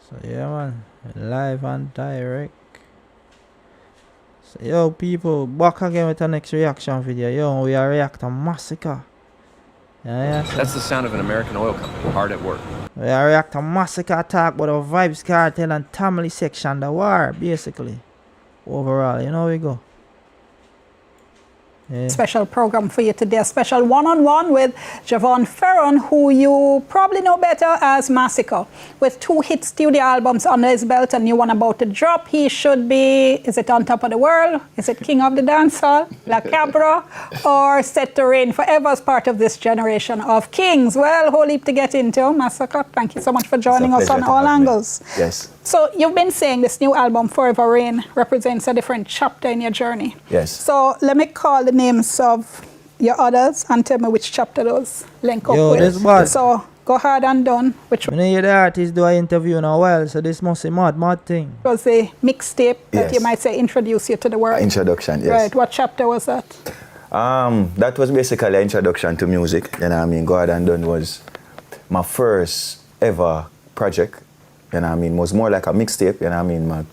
So yeah man, live and direct. So yo people, back again with the next reaction video. Yo, we are reacting Masicka. Yeah, so That's the sound of an American oil company hard at work. we are reacting Masicka attack about the Vybz Kartel and Tamale section, the war basically. Overall, you know we go. Yeah. Special program for you today, a special one-on-one with Javon Ferron, who you probably know better as Masicka. With 2 hit studio albums under his belt, a new one about to drop. He should be, is it On Top of the World? Is it King of the Dancehall? La Cabra? Or set to reign forever as part of this generation of kings? Well, whole heap to get into. Masicka, thank you so much for joining us on all angles. Yes. So you've been saying this new album, Forever Reign, represents a different chapter in your journey. Yes. So let me call the names of your others and tell me which chapter those link up with. This bad. So go ahead and done. Which When you hear the artist do an interview in a while, so this must be mad thing. was a mixtape that Yes. you might say introduce you to the world. Introduction, yes. Right. What chapter was that? That was basically an introduction to music. You know what I mean? Go Ahead and Done was my first ever project. You know what I mean? It was more like a mixtape, you know what I mean?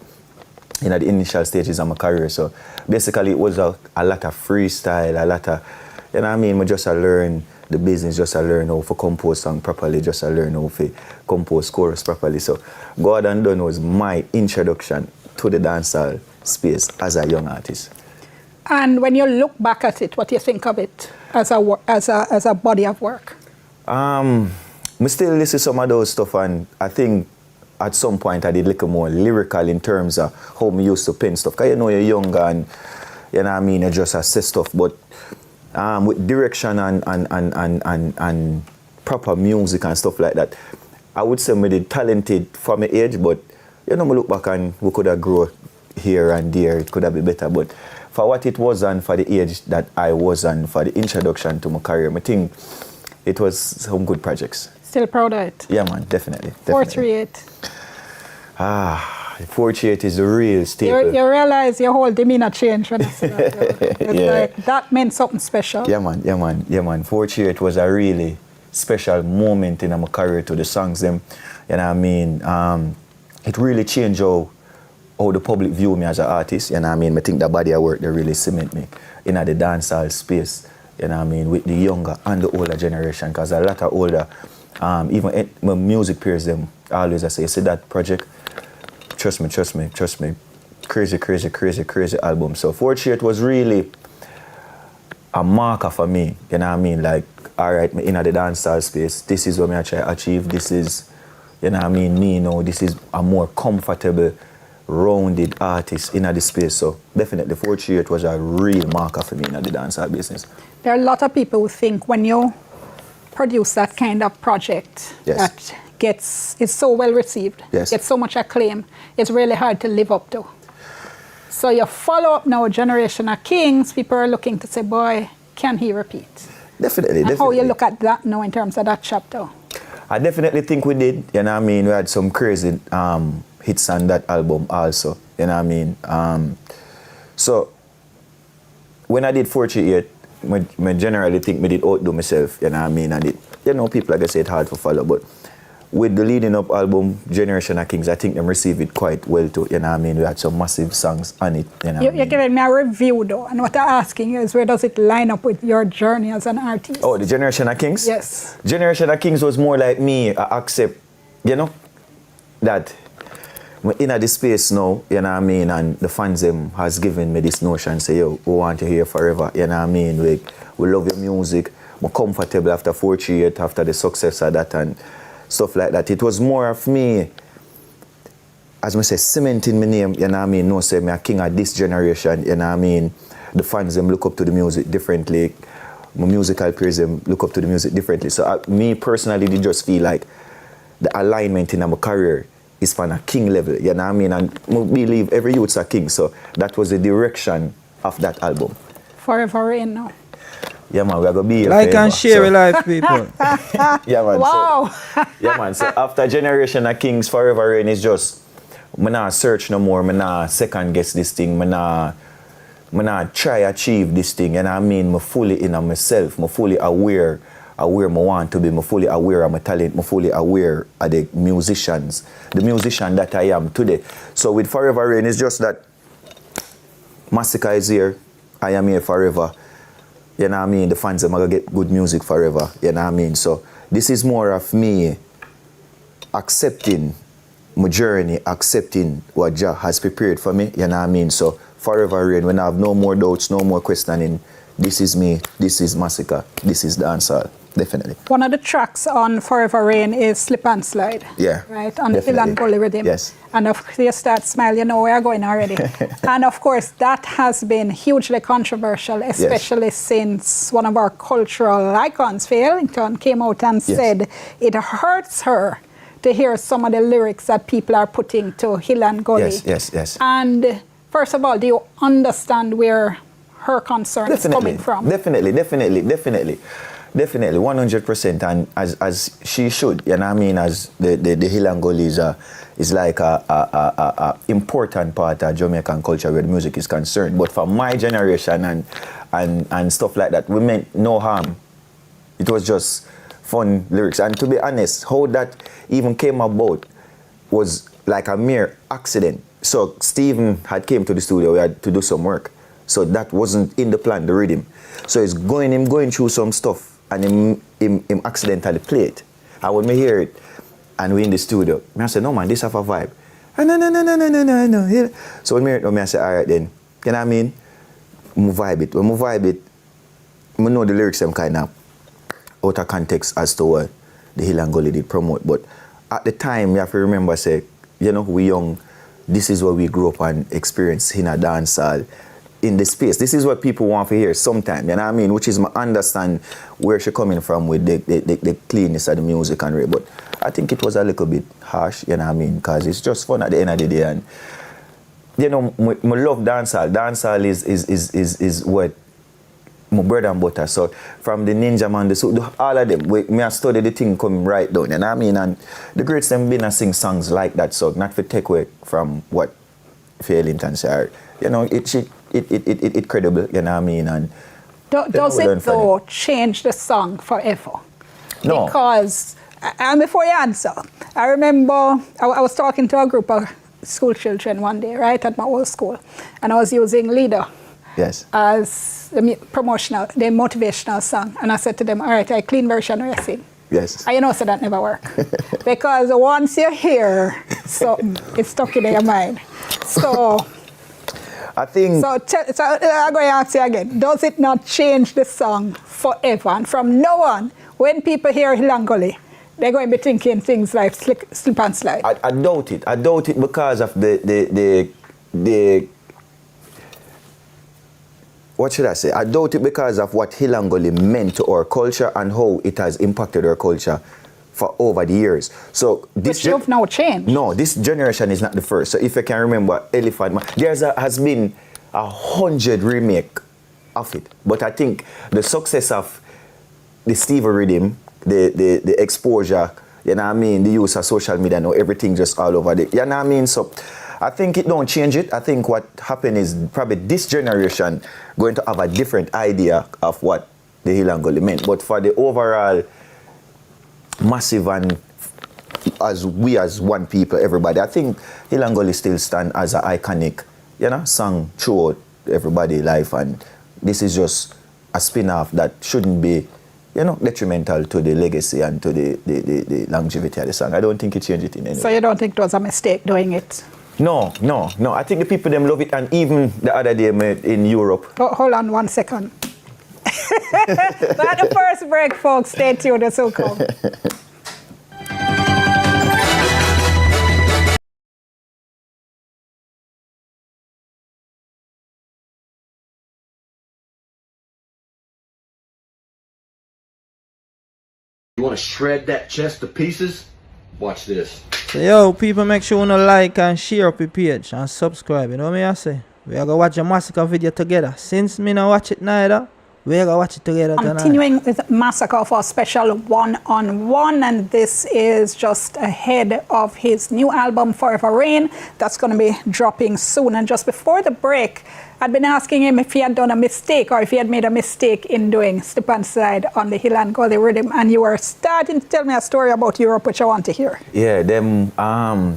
In the initial stages of my career. So basically it was a lot of freestyle, a lot of, you know what I mean? I just learn the business, just learn how to compose song properly, just learn how to compose chorus properly. So Go Ahead and Done was my introduction to the dancehall space as a young artist. And when you look back at it, what do you think of it as a body of work? I still listen to some of those stuff, and I think at some point I did a little more lyrical in terms of how me used to pen stuff. Because you know you're younger and you know what I mean, you just assess stuff. But with direction and proper music and stuff like that, I would say I did talented for my age, but you know, I look back and we could have grown here and there, it could have been better. But for what it was and for the age that I was and for the introduction to my career, I think it was some good projects. Still proud of it? Yeah, man, definitely. 438. 438 is the real staple. You realize your whole demeanor changed when I said that. It's Yeah. like, that meant something special. Yeah, man. 438 was a really special moment in my career to the songs them. You know what I mean? It really changed how the public view me as an artist. You know what I mean? I think the body of work, they really cement me in the dancehall space. You know what I mean? With the younger and the older generation. Because a lot of older, even my music peers, them always I say, see that project? Trust me. Crazy album. So 438 was really a marker for me. You know what I mean? Like, all right, me in the dancehall space, this is what I try to achieve. This is, you know what I mean, me, you know, this is a more comfortable, rounded artist in the space. So definitely 438 was a real marker for me in the dancehall business. There are a lot of people who think when you produce that kind of project that is so well received, gets so much acclaim, it's really hard to live up to. So you follow up now, Generation of Kings, people are looking to say, boy, can he repeat? Definitely. How you look at that now in terms of that chapter? I definitely think we did, you know what I mean? We had some crazy hits on that album also, you know what I mean? So when I did 438, I generally think I did outdo myself, you know what I mean? And you know, people like I say it's hard to follow, but with the leading up album, Generation of Kings, I think them received it quite well too, you know what I mean? We had some massive songs on it, you know what I mean? You're giving me a review though, and what I'm asking is where does it line up with your journey as an artist? Oh, the Generation of Kings? Yes. Generation of Kings was more like me, I accept, you know, that we're in this space now, you know what I mean, and the fans them has given me this notion, say, yo, we want you here forever, you know what I mean, we love your music, we're comfortable after 438, after the success of that and stuff like that. It was more of me, as I say, cementing my name, you know what I mean, no say me a king of this generation, you know what I mean, the fans them look up to the music differently, my musical peers them look up to the music differently, so me personally did just feel like the alignment in my career is from a king level, you know what I mean? And I believe every youth's a king, so that was the direction of that album. Forever Reign now. Yeah, man, we're going to be here like forever, and share with life, people. Yeah, man. Wow. So, yeah, man. So after Generation of Kings, Forever Reign is just, I not search no more, I not second guess this thing, I not try achieve this thing, and I mean, I fully in myself, I fully aware where I want to be. I'm fully aware of my talent. I'm fully aware of the musician that I am today. So with Forever Rain, it's just that Masicka is here. I am here forever. You know what I mean? The fans are going to get good music forever. You know what I mean? So this is more of me accepting my journey, accepting what Jah has prepared for me. You know what I mean? So Forever Rain, when I have no more doubts, no more questioning, this is me, this is Masicka, this is Dancehall. Definitely. One of the tracks on Forever Rain is Slip and Slide. Yeah. Right? On the Hill and Gully rhythm. Yes. And if you start smile, you know where I'm going already. And of course, that has been hugely controversial, especially since one of our cultural icons, Faye Ellington, came out and said it hurts her to hear some of the lyrics that people are putting to Hill and Gully. Yes. And first of all, do you understand where her concern is coming from? Definitely, 100%, and as she should, you know what I mean, as the Hill and Gully is like a important part of Jamaican culture where the music is concerned. But for my generation and stuff like that, we meant no harm. It was just fun lyrics. And to be honest, how that even came about was like a mere accident. So Stephen had came to the studio, we had to do some work. So that wasn't in the plan, the rhythm. So him going through some stuff, and him accidentally play it. And when me hear it, and we in the studio, I say, no man, this have a vibe. No. So when me hear it, I say, all right then, you know what I mean? When I vibe it, I know the lyrics them kind of out of context as to what the Hill and Gully did promote. But at the time, you have to remember, say, you know, we young, this is what we grew up and experienced in a dancehall. In the space. This is what people want to hear sometimes, you know what I mean? Which is my understand where she coming from with the cleanness of the music and rap. But I think it was a little bit harsh, you know what I mean? Because it's just fun at the end of the day. And, you know, I love dancehall. Dancehall is what my bread and butter. So from the Ninja Man, all of them, I study the thing coming right down, you know what I mean? And the greats them been and sing songs like that, so not for take away from what Faye Ellington said. You know, it credible, you know what I mean? And does it though change the song forever? No. Because, and before you answer, I remember I was talking to a group of school children one day, right, at my old school, and I was using Leader as the motivational song, and I said to them, all right, a clean version of sing. Yes. And you know, so that never work. Because once you hear something, it's stuck in your mind. So I think... So I'm going to ask you again. Does it not change the song forever? And from now on, when people hear Hill and Gully, they're going to be thinking things like Slip and Slide. I doubt it. I doubt it because of the what should I say? I doubt it because of what Hill and Gully meant to our culture and how it has impacted our culture for over the years. So this But you've now changed. No, this generation is not the first. So if you can remember Elephant Man, there has been 100 remake of it. But I think the success of the Stevie rhythm, the exposure, you know what I mean, the use of social media, now everything just all over the, you know what I mean? So I think it don't change it. I think what happened is probably this generation going to have a different idea of what the Hill and Gully meant. But for the overall massive and as one people, everybody, I think Hill and Gully still stand as an iconic, you know, song throughout everybody's life. And this is just a spin-off that shouldn't be, you know, detrimental to the legacy and to the longevity of the song. I don't think it changed it in any way. So you don't think it was a mistake doing it? No. I think the people them love it, and even the other day in Europe. Hold on 1 second. But the first break, folks, stay tuned, it's will come. You want to shred that chest to pieces? Watch this. So yo, people, make sure you like and share up your page and subscribe. You know what I say? We are going to watch a Masicka video together. Since me not watch it neither, We're going to watch it together tonight. Continuing with Masicka for a special one-on-one, and this is just ahead of his new album, Forever Rain, that's going to be dropping soon. And just before the break, I'd been asking him if he had done a mistake or if he had made a mistake in doing Step and Slide on the Hill and Gully Rhythm, and you were starting to tell me a story about Europe, which I want to hear. Yeah, them,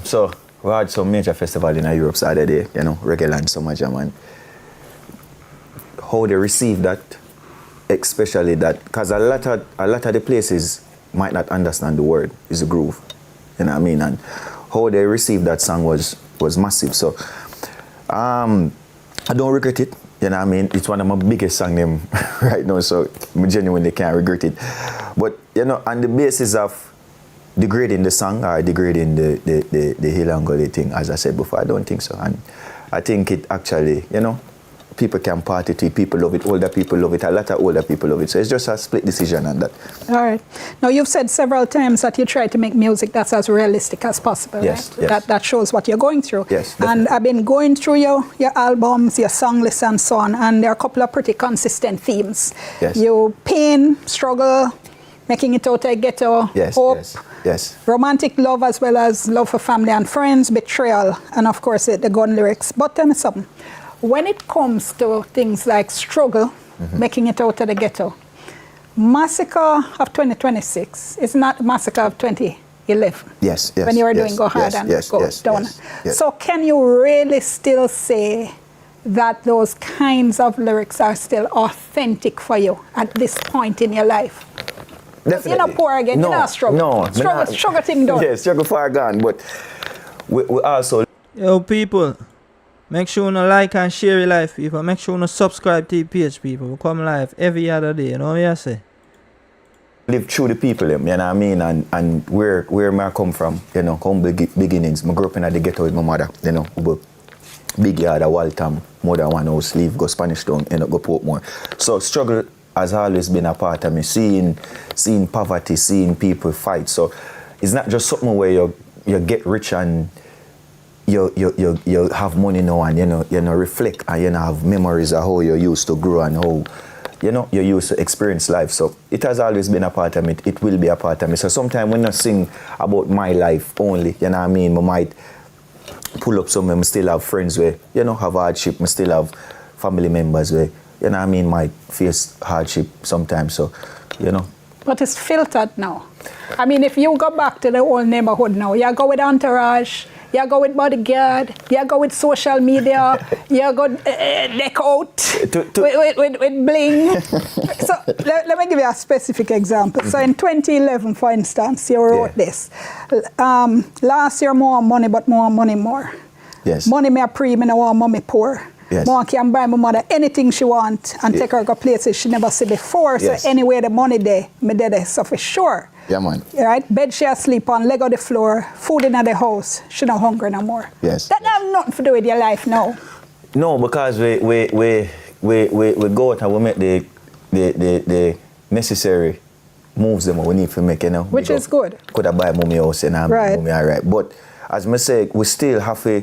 so we had some major festival in Europe Saturday, you know, Reggae Land, Summer Jam, and how they receive that, especially that, because a lot of the places might not understand the word, is a groove, you know what I mean, and how they received that song was massive. So I don't regret it, you know what I mean, it's one of my biggest songs them right now, so I genuinely can't regret it. But you know, on the basis of degrading the song or degrading the Hill and Gully thing, as I said before, I don't think so, and I think it actually, you know, people can party to it, people love it, older people love it, a lot of older people love it. So it's just a split decision on that. All right. Now, you've said several times that you try to make music that's as realistic as possible, yes, right? Yes. That shows what you're going through. Yes, and I've been going through your albums, your song list and so on, and there are a couple of pretty consistent themes. Yes. You pain, struggle, making it out of ghetto, yes, hope, yes. romantic love as well as love for family and friends, betrayal, and of course the gun lyrics. But tell me something. When it comes to things like struggle, making it out of the ghetto, Masicka of 2026 is not Masicka of 2011. Yes. When you were doing Go Hard and Go Down. Yes. So can you really still say that those kinds of lyrics are still authentic for you at this point in your life? Definitely. You're not poor again, no, you're not struggle. No. Struggle thing done. Yes, struggle far gone, but we also... Yo, people, make sure you like and share your life, people. Make sure you subscribe to the page, people. We come live every other day, you know what I say? Live through the people, you know what I mean, and where I come from, you know, humble beginnings. I grew up in the ghetto with my mother, you know, big yard, a Waltham, more than one house, leave, go Spanish Town, end up go Portmore. So struggle has always been a part of me, seeing poverty, seeing people fight. So it's not just something where you get rich and you have money now and you know reflect and you know have memories of how you used to grow and how you know you used to experience life. So it has always been a part of me. It will be a part of me. So sometimes when I sing about my life only, you know what I mean, I might pull up some, I still have friends where, you know, have hardship, I still have family members where, you know what I mean, might face hardship sometimes. So, you know. But it's filtered now. I mean, if you go back to the old neighborhood now, you go with entourage, you go with bodyguard, you go with social media, you go deck out with bling. So let me give you a specific example. So in 2011, for instance, you wrote this. Last year, more money, but more money more. Yes. Money me a pre, me no want mommy poor. Yes. Mom can buy my mother anything she want and take her to places she never see before. Yes. So anyway, the money there, me there, so for sure. Yeah, man. Right? Bed she asleep on, leg on the floor, food in the house. She not hungry no more. Yes. That have nothing to do with your life now. No, because we go out and we make the necessary moves that we need to make, you know. Which is good. Could have buy mommy house and Right. mommy all right. But as I say, we still have to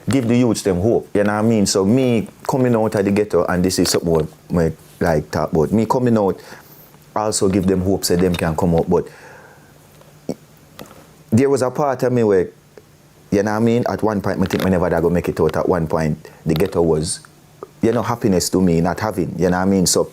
give the youths them hope, you know what I mean? So me coming out of the ghetto, and this is something we like talk about, me coming out also give them hope so them can come out. But there was a part of me where, you know what I mean, at one point I think I never go make it out. At one point the ghetto was, you know, happiness to me, not having, you know what I mean? So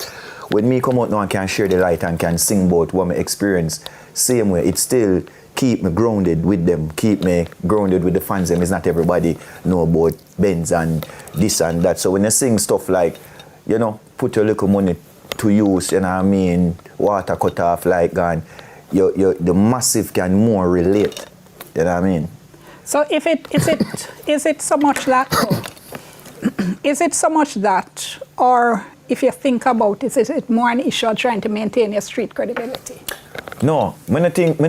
when me come out now and can share the light and can sing about what I experience, same way, it still keep me grounded with them, keep me grounded with the fans. It's not everybody know about Benz and this and that. So when you sing stuff like, you know, put your little money to use, you know what I mean, water cut off like gone, the massive can more relate, you know what I mean? So is it so much that, is it so much that, or if you think about it, is it more an issue of trying to maintain your street credibility? No, when I think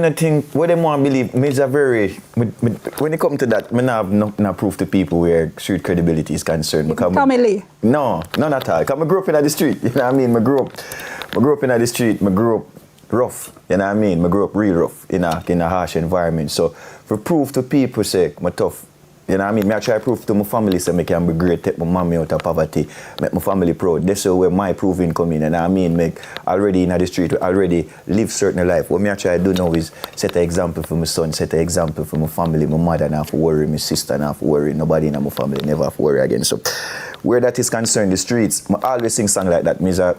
what they want to believe, me is a very, when it comes to that, I have no proof to people where street credibility is concerned. Tommy Lee? No, none at all. Because I grew up in the street, you know what I mean? I grew up in the street, I grew up rough, you know what I mean? I grew up real rough in a harsh environment. So for proof to people say, I'm tough, You know what I mean? I try to prove to my family so I can be great, take my mommy out of poverty, make my family proud. That's where my proving come in. And I mean, make already in the street, already live certain life. What I try to do now is set an example for my son, set an example for my family. My mother not have to worry, my sister not have to worry, nobody in my family never have to worry again. So where that is concerned, the streets, I always sing song like that. Me's a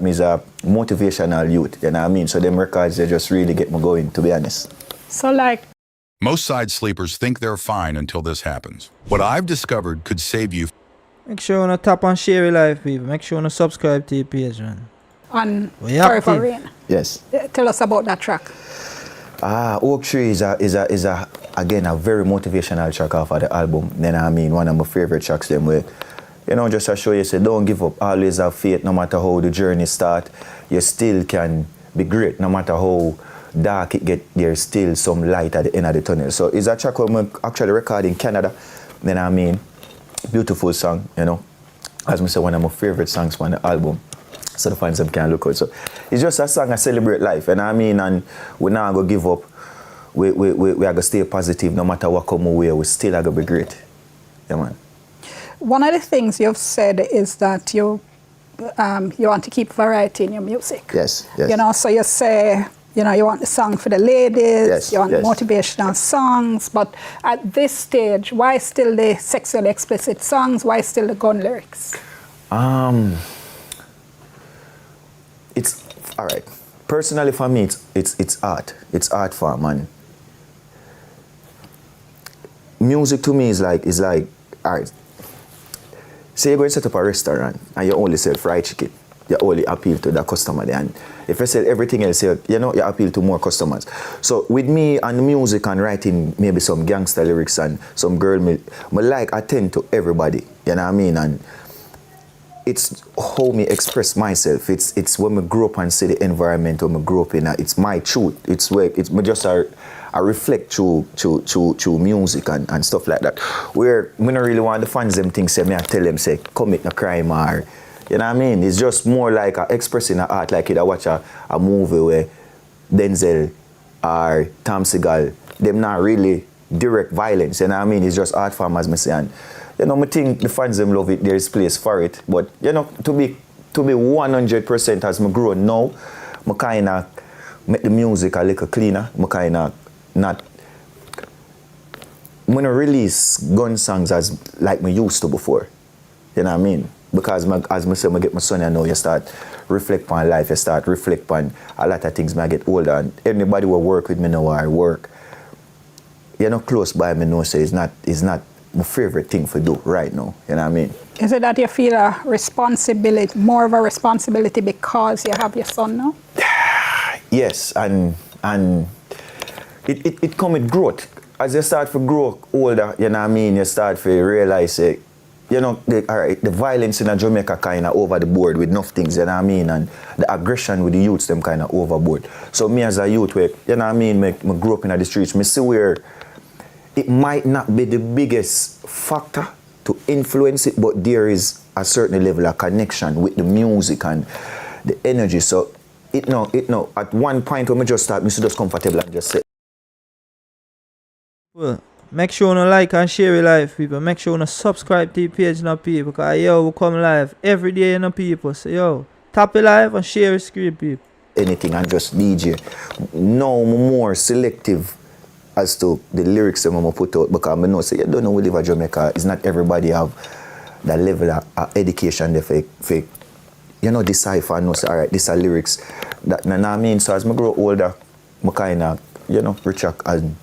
motivational youth, you know what I mean? So them records, they just really get me going, to be honest. So like, Most side sleepers think they're fine until this happens. What I've discovered could save you. Make sure you tap and share your life, people. Make sure you subscribe to your page, man. on We active. Forever Rain. Yes. Tell us about that track. Oak Tree is again a very motivational track off of the album. Then I mean one of my favorite tracks them where, you know, just to show you say don't give up, always have faith, no matter how the journey start, you still can be great, no matter how dark it get, there's still some light at the end of the tunnel. So it's a track where I actually record in Canada. Then I mean, beautiful song, you know. As I say, one of my favorite songs on the album. So the fans them can look out. So it's just a song I celebrate life, and I mean, and we're not gonna give up. We are gonna stay positive no matter what come our way. We still are gonna be great. Yeah, man. One of the things you've said is that you want to keep variety in your music. Yes, yes. You know, so you say, you know, you want the song for the ladies, Yes, you want yes. motivational songs, but at this stage, why still the sexually explicit songs? Why still the gun lyrics? It's all right. Personally, for me, it's art. It's art form, man. Music to me is like all right. Say you're going to set up a restaurant and you only sell fried chicken. You only appeal to the customer there. And if you sell everything else, you appeal to more customers. So with me and music and writing maybe some gangster lyrics and some girl, me like attend to everybody. You know what I mean? And it's how me express myself. It's when I grow up and see the environment when I grow up in. It's my truth. It's where it's me just I reflect through music and stuff like that. Where me not really want the fans them things say me I tell them say commit a crime or you know what I mean. It's just more like expressing art like I watch a movie where Denzel or Tom Segal them not really direct violence. You know what I mean. It's just art form as me say. And you know, I think the fans them love it. There is place for it, but you know, to be 100% as me grow now, I kind of make the music a little cleaner. I kind of not. I'm gonna release gun songs as like me used to before. You know what I mean? Because as I say, I get my son, I know you start reflect on life. You start reflect on a lot of things. I get older, and anybody will work with me now or work. You know, close by me know say it's not my favorite thing to do right now. You know what I mean? Is it that you feel a responsibility, more of a responsibility because you have your son now? Yes, and it come with growth. As you start to grow older, you know what I mean, you start to realize it. You know, the violence in Jamaica kind of over the board with enough things, you know what I mean, and the aggression with the youths, them kind of overboard. So me as a youth, you know what I mean, me grow up in the streets, me see where it might not be the biggest factor to influence it, but there is a certain level of connection with the music and the energy. So it no. At one point when I just start, I just comfortable and just say. Well, make sure you like and share your life, people. Make sure you subscribe to the page, now, people. Because yo, we come live every day, you know, people. So yo, tap your live and share your screen, people. Anything and just DJ. Now I'm more selective as to the lyrics that I'm going to put out, because I know, say, you don't know we live in Jamaica, it's not everybody have that level of education they fake, you know, decipher and know, say, all right, these are lyrics. That, you know what I mean? So as I grow older, I kind of, you know, retract and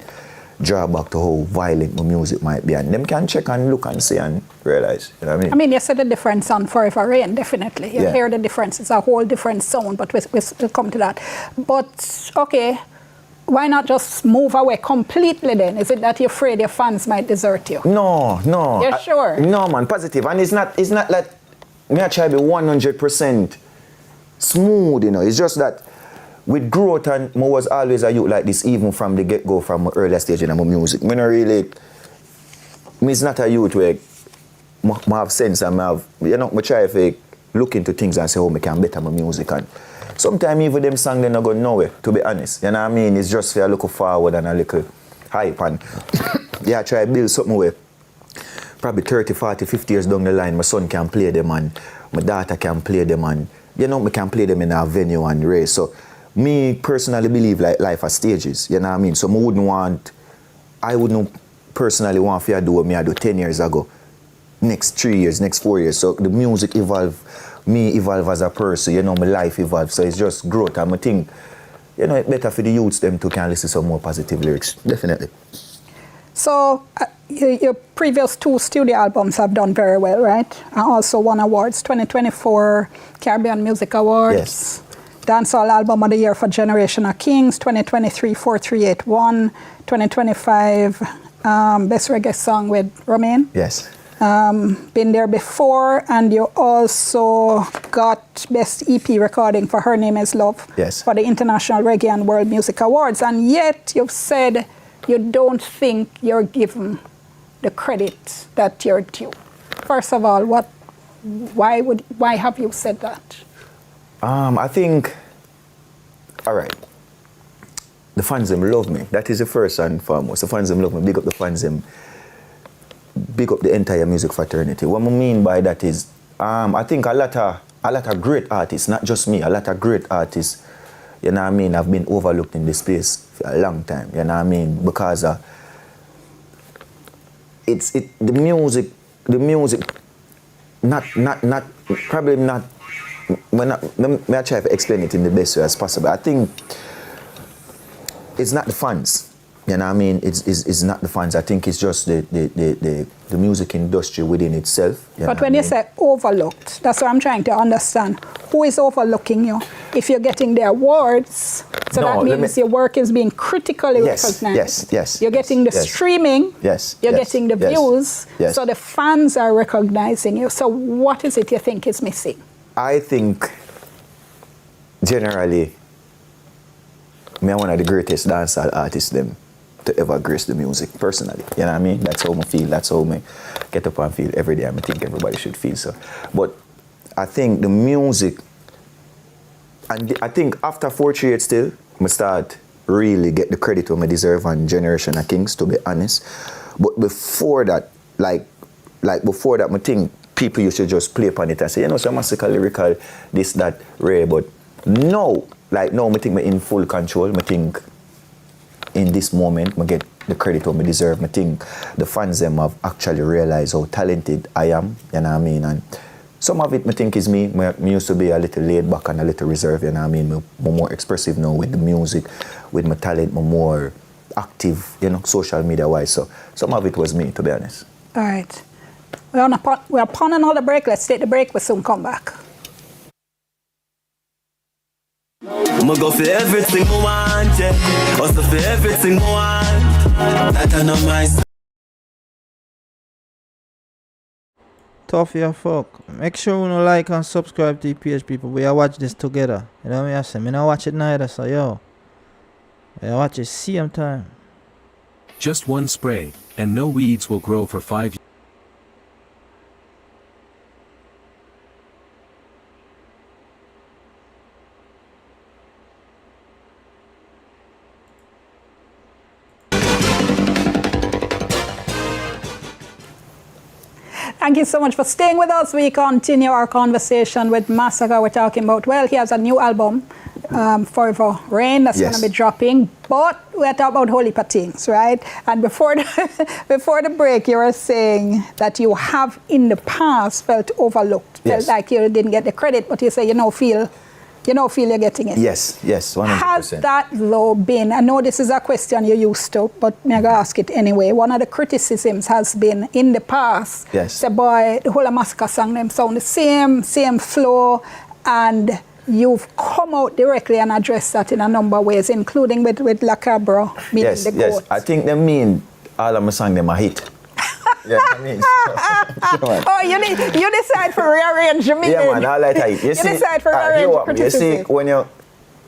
draw back to how violent my music might be. And them can check and look and see and realize, you know what I mean? I mean, you said the difference on Forever Rain, definitely. You Yeah. hear the difference. It's a whole different sound, but we'll come to that. But, okay, why not just move away completely then? Is it that you're afraid your fans might desert you? No. You're sure? No, man, positive. And it's not like me I try to be 100% smooth, you know. It's just that with growth, and I was always a youth like this, even from the get-go, from my earlier stage in my music. Me it's not a youth where I have sense and I try to look into things and say how I can better my music. And sometimes even them songs they're not going nowhere, to be honest. You know what I mean? It's just for a little forward and a little hype. And yeah, I try to build something where probably 30, 40, 50 years down the line, my son can play them and my daughter can play them and, you know, me can play them in a venue and race. So me personally believe like life has stages, you know what I mean? So I wouldn't personally want to do what me I do 10 years ago, next 3 years, next 4 years. So the music evolve, me evolve as a person, you know, my life evolve. So it's just growth. And I think, you know, it's better for the youths them to can listen to some more positive lyrics, definitely. So your previous 2 studio albums have done very well, right? And also won awards, 2024 Caribbean Music Awards. Yes. Dancehall Album of the Year for Generation of Kings, 2023 4381, 2025 Best Reggae Song with Romain. Yes. Been there before, and you also got Best EP Recording for Her Name Is Love for the International Reggae and World Music Awards, and yet you've said you don't think you're given the credit that you're due. First of all, why have you said that? I think, all right, the fans them love me. That is the first and foremost. The fans them love me. Big up the fans them. Big up the entire music fraternity. What I mean by that is, I think a lot of great artists, not just me, a lot of great artists, you know what I mean, have been overlooked in this space for a long time, you know what I mean, because the music, probably not, may I try to explain it in the best way as possible. I think it's not the fans. You know what I mean? It's not the fans. I think it's just the music industry within itself. But when you say overlooked, that's what I'm trying to understand. Who is overlooking you? If you're getting the awards, so that means your work is being critically recognized. Yes. You're getting the streaming. You're getting the views. So the fans are recognizing you. So what is it you think is missing? I think generally, me one of the greatest dancehall artists them to ever grace the music, personally. You know what I mean? That's how I feel. That's how I get up and feel every day. I think everybody should feel so. But I think the music, and I think after 48 still, I start really get the credit I deserve on Generation of Kings, to be honest. But before that, like before that, I think people used to just play upon it and say, you know, so Masicka lyrical, this, that, rare, but no. Like now, I think I'm in full control. I think in this moment, I get the credit I deserve. I think the fans them have actually realized how talented I am, you know what I mean? And some of it I think is me. I used to be a little laid back and a little reserved, you know what I mean? I'm more expressive now with the music, with my talent. I'm more active, you know, social media wise. So some of it was me, to be honest. All right. We're upon another break. Let's take the break. We'll soon come back. I'ma go for everything I want, yeah. Also for everything I want. That I know my. Tough your fuck. Make sure you like and subscribe to the page, people. We are watch this together. You know what I say? Me not watch it neither, so yo. We are watch it same time. Just one spray, and no weeds will grow for 5 years. Thank you so much for staying with us. We continue our conversation with Masicka. We're talking about, well, he has a new album, Forever Rain, that's going to be dropping. But we're talking about whole heap of things, right? And before the break, you were saying that you have in the past felt overlooked, felt like you didn't get the credit, but you say feel you're getting it. Yes, 100%. Has that though been, I know this is a question you're used to, but I'm going to ask it anyway. One of the criticisms has been in the past, say, boy, the whole of Masicka song them sound the same flow, and you've come out directly and addressed that in a number of ways, including with La Cabra, meaning the goat. Yes, I think they mean all of my songs them a hit. Yeah, I mean, oh, you decide for rearrange your meaning. Yeah, man, I like it. You decide for rearrange criticism. You see, when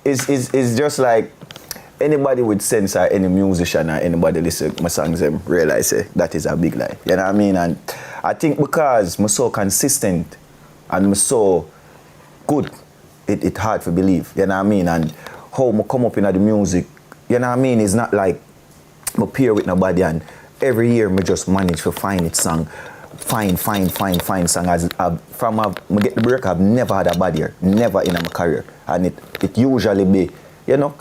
it's just like anybody with sense or any musician or anybody listen to my songs them realize that is a big lie. You know what I mean? And I think because I'm so consistent and I'm so good, it's hard to believe. You know what I mean? And how I come up in the music, you know what I mean? It's not like I pair with nobody and every year I just manage to find it song. fine song. Me get the break, I've never had a bad year. Never in my career. And it usually be, you know,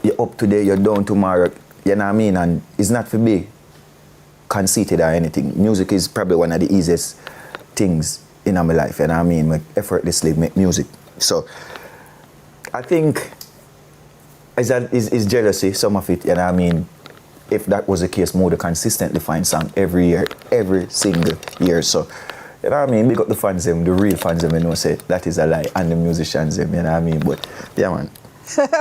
you're up today, you're down tomorrow. You know what I mean? And it's not for me conceited or anything. Music is probably one of the easiest things in my life. You know what I mean? I effortlessly make music. So I think it's jealousy, some of it, you know what I mean? If that was the case, more to consistently find song every year, every single year. So, you know what I mean? Big up the fans them, the real fans them, you know, say that is a lie, and the musicians them, you know what I mean? But yeah, man.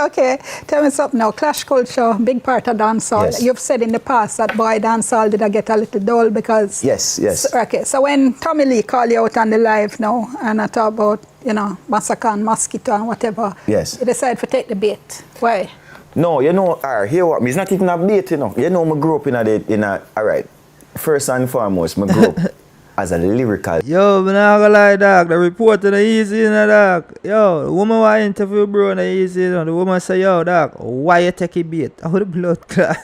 Okay, tell me something now. Clash culture, big part of dancehall. Yes. You've said in the past that boy dancehall did I get a little dull because... Yes. Okay, so when Tommy Lee call you out on the live now and I talk about, you know, Masicka and Mosquito and whatever, yes, you decide to take the bait. Why? No, you know, hear what me, it's not even a bait, you know. You know, I grew up all right, first and foremost, I grew up as a lyrical. Yo, me not gonna lie, dog. The reporter the easy, you know, dog. Yo, the woman who interview bro, the easy, you know. The woman say, yo, dog, why you take a bait? How the blood clot?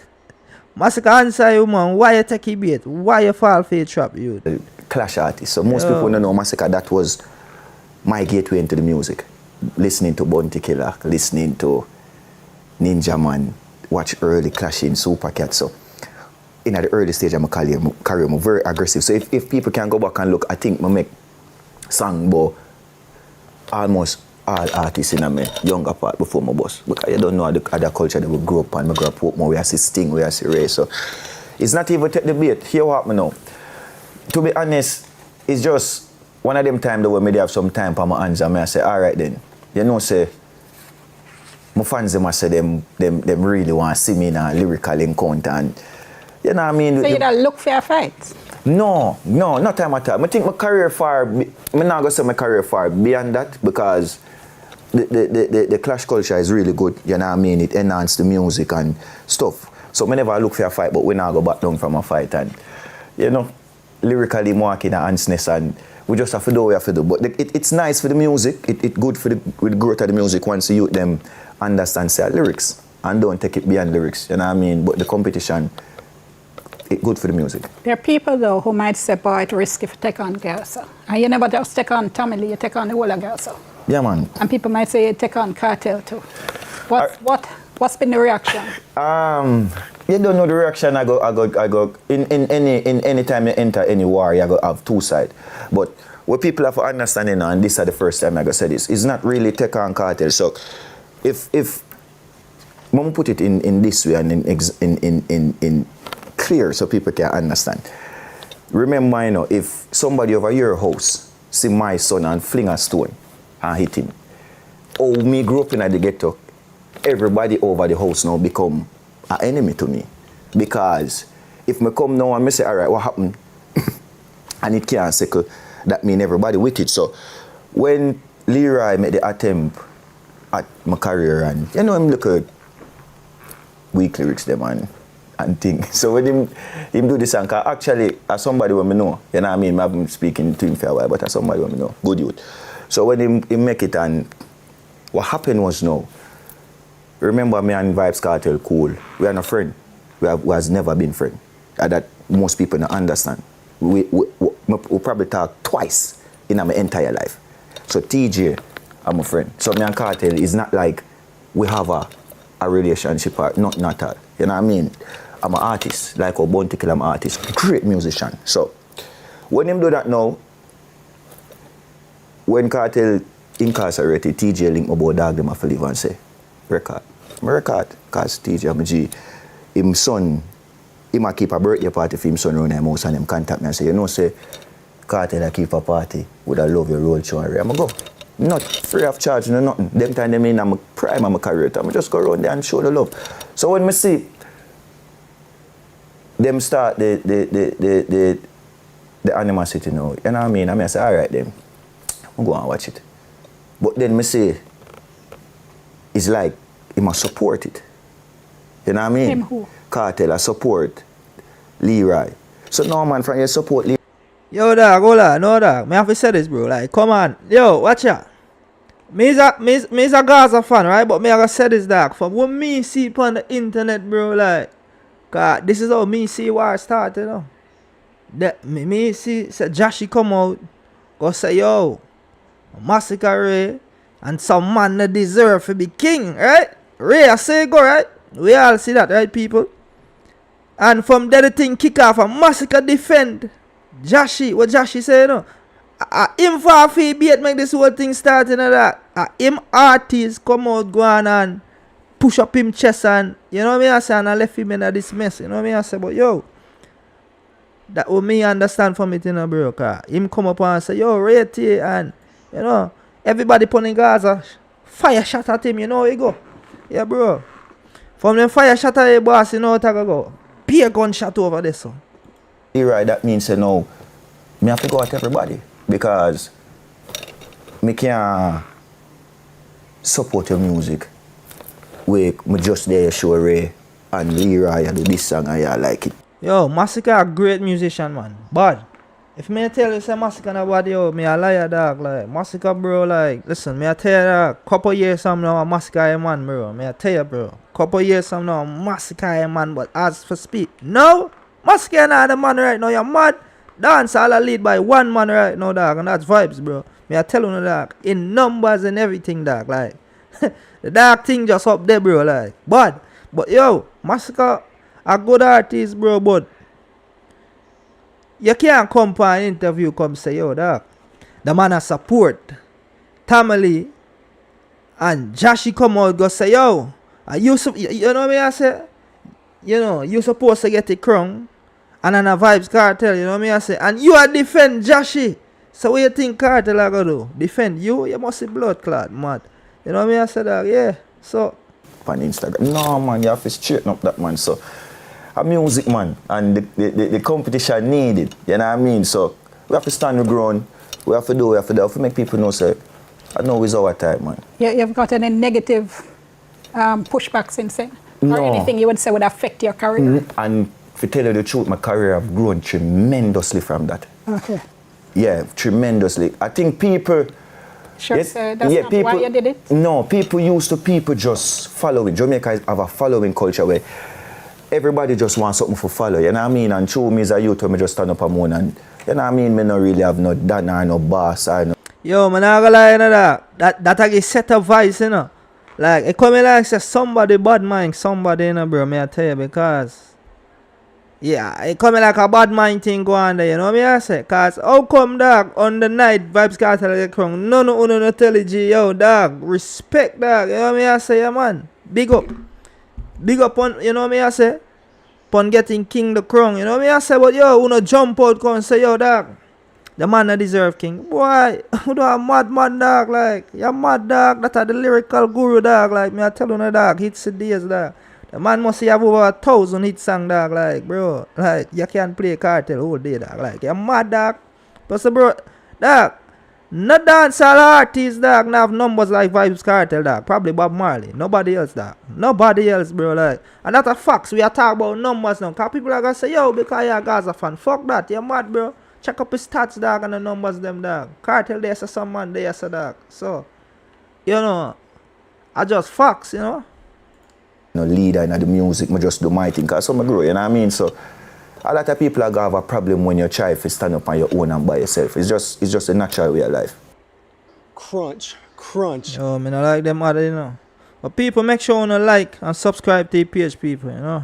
Masicka answer you, man, why you take a bait? Why you fall for a trap, you? Clash artist. So most people don't know Masicka. That was my gateway into the music. Listening to Bounty Killer, listening to Ninja Man, watch early Clashing, Super Cat. So in the early stage of my career, I'm very aggressive. So if people can go back and look, I think I make song about almost all artists in my younger part before my boss. Because you don't know the other culture that we grew up on. I grew up more, we see Sting, we see Ray. So it's not even take the bait. Hear what me now. To be honest, it's just one of them times that when me have some time for my hands and I say, all right then, you know, say, my fans them say them really want to see me in a lyrical encounter, and you know what I mean. So you don't look for a fight? No, not time at all. I think my career far. I'm not gonna say my career far beyond that because the clash culture is really good. You know what I mean. It enhanced the music and stuff. So I never look for a fight, but we now go back down from a fight, and you know, lyrically marking a handness, and we just have to do what we have to do. But it's nice for the music. It's good for the growth of the music once you them understand say lyrics and don't take it beyond lyrics, you know what I mean? But the competition, it's good for the music. There are people though who might say, boy, it's risky to take on girls. And you never just take on Tommy Lee, you take on the whole of girls. Yeah, man. And people might say you take on Kartel too. What's been the reaction? You don't know the reaction. I go in any time you enter any war, you go have two sides. But what people have to understand, and this is the first time I go say this, it's not really take on Kartel. So if Mom put it in this way and in clear so people can understand. Remember, you know, if somebody over your house see my son and fling a stone and hit him, oh, me grew up in the ghetto, everybody over the house now become an enemy to me. Because if me come now and me say, all right, what happened? And it can't settle, that mean everybody with it. So when Leroy made the attempt at my career, and you know him look at weak lyrics them and things. So when him do this song, actually as somebody when me know, you know what I mean, I've been speaking to him for a while, but as somebody when me know, good youth. So when he make it, and what happened was now, remember me and Vybz Kartel cool. We are not friend. We has never been friend. That most people don't understand. We probably talk twice in my entire life. So TJ, I'm a friend. So me and Kartel is not like we have a relationship or not at all. You know what I mean? I'm an artist, like a Bounty Killer, I'm an artist, great musician. So when him do that now, when Kartel incarcerated, TJ link my boy dog them off to leave and say, record, cause TJ I'm a G. Him son, he might keep a birthday party for him son around him house, and him contact me and say, you know, say, Kartel I keep a party, would I love your roll show, I'm go. Not free of charge, no nothing. Them time they mean I'm a prime of my career. I just go around there and show the love. So when I see them start the animosity now, you know what I mean? I say, all right then, I'm going to watch it. But then I say, it's like, he must support it. You know what I mean? Him who? Kartel, I support Leroy. So no man, from your support Leroy. Yo, dog, hold on, no, dog. Me have to say this, bro. Like, come on. Yo, watch out. Me is a Gaza fan, right? But me have to say this, dog. From what me see on the internet, bro, like, God, this is how me see war start, you know. Me see say Joshy come out, go say, yo, Masicka Ray, and some man that deserve to be king, right? Ray, I say go, right? We all see that, right, people? And from there the thing kick off and Masicka defend Joshy. What Joshy say, you know? Him for fee beat make this whole thing start, you know that? Him artist come out, go on and push up him chest and, you know what I say, and I left him in this mess, you know what I say, but yo, that what me understand from it, you know, bro, cause him come up and say, yo, rate it, and, you know, everybody putting Gaza, fire shot at him, you know how he go. Yeah, bro. From them fire shot at the boss, you know how to go. Peer gunshot over there, so. You're right, that means, you know, me have to go at everybody, because me can't support your music. Me just there show Ray and Leroy and do this song and you like it. Yo, Masicka a great musician, man. But if me tell you say Masicka nobody, yo, me a liar, dog. Like Masicka, bro, like listen, me a tell you that couple years from now Masicka a man, bro. Me a tell you, bro. Couple years from now Masicka a man, but as for speed, no, Masicka not the man right now. You're mad. Dancehall are lead by one man right now, dog, and that's Vybz, bro. Me a tell you, dog, in numbers and everything, dog, like. The dark thing just up there, bro, like. But yo, Masicka a good artist, bro, but you can't come for an interview come say, yo, dog, the man a support Tamale and Joshy come out go say, yo, you know what I say? You know, you supposed to get the crown and then a Vybz Kartel, you know what I say? And you are defend Joshy. So what you think Kartel are gonna do? Defend you? You must be blood clot, mad. You know what I said, dog? Yeah. So On Instagram. No, man, you have to straighten up that, man. So, a music, man, and the competition needed. You know what I mean? So, we have to stand the ground. We have to do, we have to make people know, say, I know it's our time, man. You've got any negative pushback since then? No. Or anything you would say would affect your career? And to tell you the truth, my career have grown tremendously from that. Okay. Yeah, tremendously. I think people... Sure, yes, so that's not why you did it? No, people just following. Jamaica have a following culture where everybody just wants something for follow, you know what I mean? And true, me as a youth, when me just stand up a moon and, you know what I mean, me not really have no dad or no boss or no. yo, man, I gonna lie, you know that a set of voice, you know. Like, it come like say somebody bad mind somebody, you know, bro, me I tell you, because yeah, it come like a bad mind thing go on there, you know what I say? Cause how come, dog, on the night Vybz Kartel get crown, no tell you, G, yo, dog, respect, dog, you know what I say, yeah, man, big up on, you know what I say, upon getting king the crown, you know what I say, but yo, uno jump out come and say, yo, dog, the man that deserve king, boy, you know a mad, dog, like, you're mad, dog, that are the lyrical guru, dog, like, me I tell you, dog, hits the days, dog. The man must have over 1,000 hit song, dog, like, bro, like, you can't play Kartel all day, dog, like, you're mad, dog. Plus, bro, dog, no dancehall artists, dog, now have numbers like Vybz Kartel, dog, probably Bob Marley, nobody else, dog, nobody else, bro, like, and that's a fact, we are talking about numbers now, because people are gonna say, yo, because you're a Gaza fan, fuck that, you're mad, bro, check up his stats, dog, and the numbers, them, dog, Kartel, there's some man, there's a dog, so, you know, I just facts, you know. No leader in the music, I just do my thing, because some grow, you know what I mean? So, a lot of people are going to have a problem when you try to stand up on your own and by yourself. It's just a natural way of life. Crunch. Yo, man, I like them other, you know. But people, make sure you like and subscribe to the page, people, you know.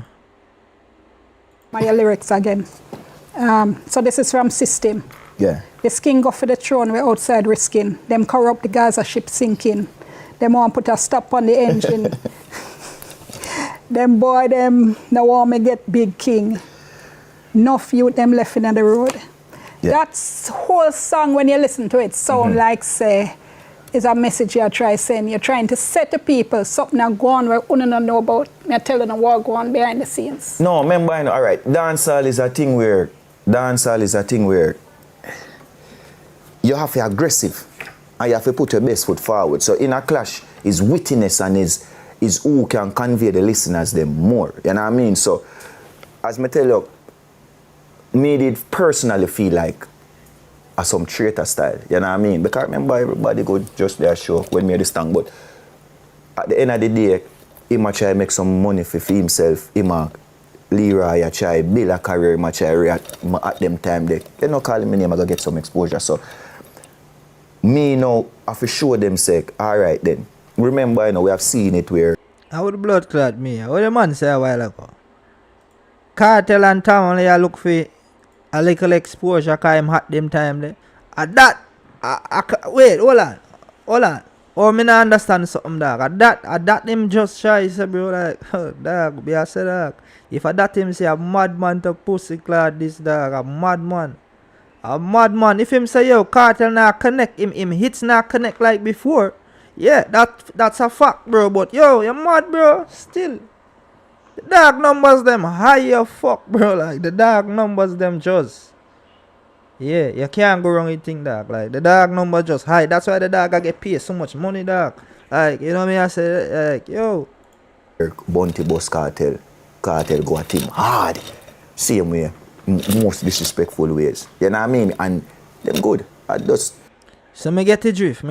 My lyrics again. So this is from System. Yeah. The king go for the throne, we outside risking. Them corrupt the Gaza ship sinking. Them want put a stop on the engine. Them boy, them now want me get big king. Enough youth them left in the road. Yeah. That whole song, when you listen to it, sound like, say, is a message you're trying to send. You're trying to set the people something that go on where you don't know about. Me telling them what go on behind the scenes. No, remember, all right, dancehall is a thing where you have to be aggressive and you have to put your best foot forward. So in a clash is wittiness and is who can convey the listeners them more. You know what I mean? So as me tell you, me did personally feel like some traitor style. You know what I mean? Because remember everybody go just their show when me this tongue, but at the end of the day, he might try to make some money for himself. He might Leroy, I try build a career, I try at them time they not calling me name, I go get some exposure. So me now I for show them say, alright then. Remember, we have seen it where how would the blood clot me? What the man say a while ago? Cartel and Tom only look for a little exposure cause him hot them time there. At that, wait, hold on. Oh, me not understand something, dog. At that him just shy, say, bro, like, dog, be a say, dog. If at that him say a madman to pussy clad this, dog, a madman. A madman. If him say, yo, Cartel not connect, him hits not connect like before, yeah, that's a fact, bro. But, yo, you mad, bro, still. The dog numbers them high as fuck, bro. Like, the dog numbers them just. Yeah, you can't go wrong with thing, dog. Like, the dog number just high. That's why the dog get paid so much money, dog. Like, you know what I mean? I say, like, yo. Bounty Boss Cartel go at him hard. Same way. Most disrespectful ways. You know what I mean? And them good. I just... So me get the drift.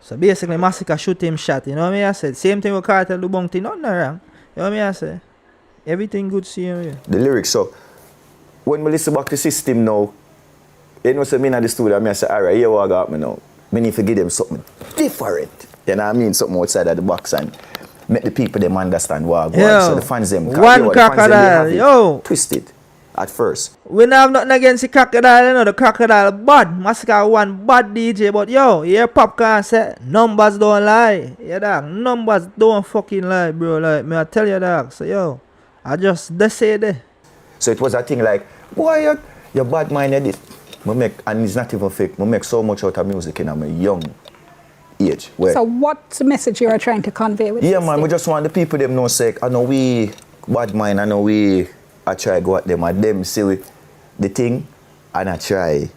So basically Masicka shoot him shot. You know what I mean? I said, same thing with Cartel do bounty. Nothing wrong. You know what I mean? I say, everything good same way. The lyrics, so... When we listen back to system now, you know, so me in the studio, I say, alright, here what I got me now. I need to give them something different. You know what I mean? Something outside of the box and make the people them understand what I got. So the fans them, one crocodile, yo. Twisted at first. We don't have nothing against the crocodile, you know, the crocodile bad. Masicka one bad DJ, but yo, here Popcorn say, numbers don't lie. Yeah, dog, numbers don't fucking lie, bro. Like, me I tell you, dog. So yo, I just, they say there. So it was a thing like, boy, you're bad minded it. And it's not even fake. I make so much out of music in my young age. So what message you are trying to convey with this? Yeah, man, we just want the people them know say, I know we bad mind, I know we I try go at them and them see the thing and I try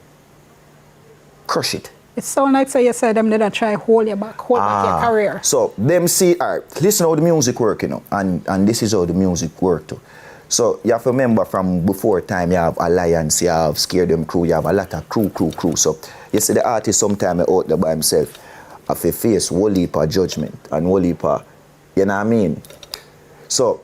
crush it. It sounds like so you said them didn't try hold back your career. So them see, listen how the music work, you know, and this is how the music work too. So you have to remember from before time you have Alliance, you have Scare Them Crew, you have a lot of crew. So you see the artist sometimes out there by himself have to face whole heap of judgment and whole heap of, you know what I mean? So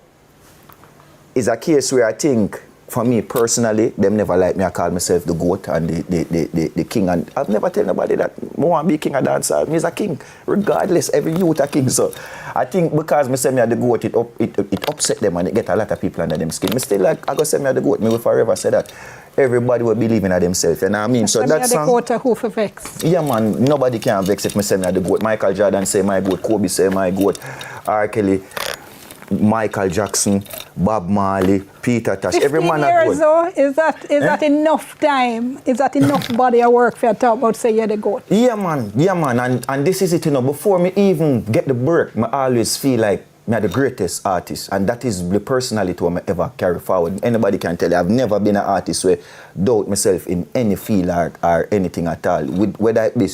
it's a case where I think for me personally, them never like me. I call myself the GOAT and the king. And I've never tell nobody that I want to be king of dancehall. Me is a king. Regardless, every youth a king. So I think because me say me are the GOAT, it upset them and it get a lot of people under them skin. Me still like, I go say me are the GOAT. Me will forever say that. Everybody will believe in themselves. You know what I mean? So that's the GOAT who for vex. Yeah, man. Nobody can vex if me say me are the GOAT. Michael Jordan say my GOAT. Kobe say my GOAT. R. Kelly, Michael Jackson, Bob Marley, Peter Tosh, every man years good. Though, is that enough time? Is that enough body of work for you to talk about say you're the GOAT? Yeah, man. And this is it, you know. Before me even get the break, I always feel like I'm the greatest artist. And that is the personality I ever carry forward. Anybody can tell you, I've never been an artist where doubt myself in any field or anything at all. Whether it be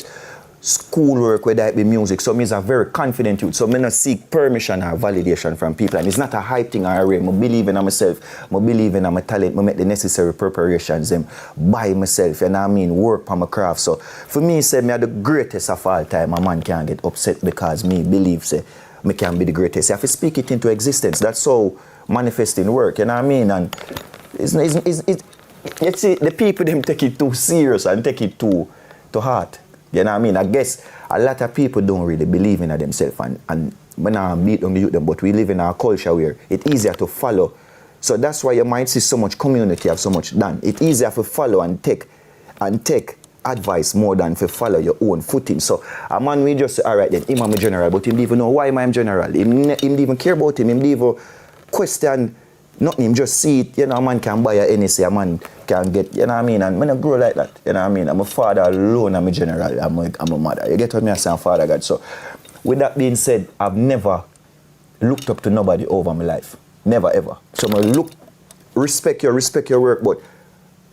schoolwork, whether it be music. So I'm a very confident youth. So I don't seek permission or validation from people. And it's not a hype thing or a way. I believe in myself. I believe in my talent. I make the necessary preparations by myself. You know what I mean? Work on my craft. So for me, say me are the greatest of all time. A man can't get upset because me believe say me can be the greatest. You have to speak it into existence. That's how manifesting work. You know what I mean? And it's the people them take it too serious and take it too heart. You know what I mean? I guess a lot of people don't really believe in themselves and when I meet them, but we live in a culture where it's easier to follow. So that's why you might see so much community have so much done. It's easier to follow and take advice more than to follow your own footing. So a man we just say, all right then, him I'm a general, but him don't even know why I'm general. Him don't even care about him. Him don't even question nothing. Him just see it. You know, a man can buy a NSA, a man can get, you know what I mean? And when I grow like that, you know what I mean? I'm a father alone, I'm a general, I'm a mother. You get what I say, I'm Father God. So with that being said, I've never looked up to nobody over my life. Never ever. So I respect your work, but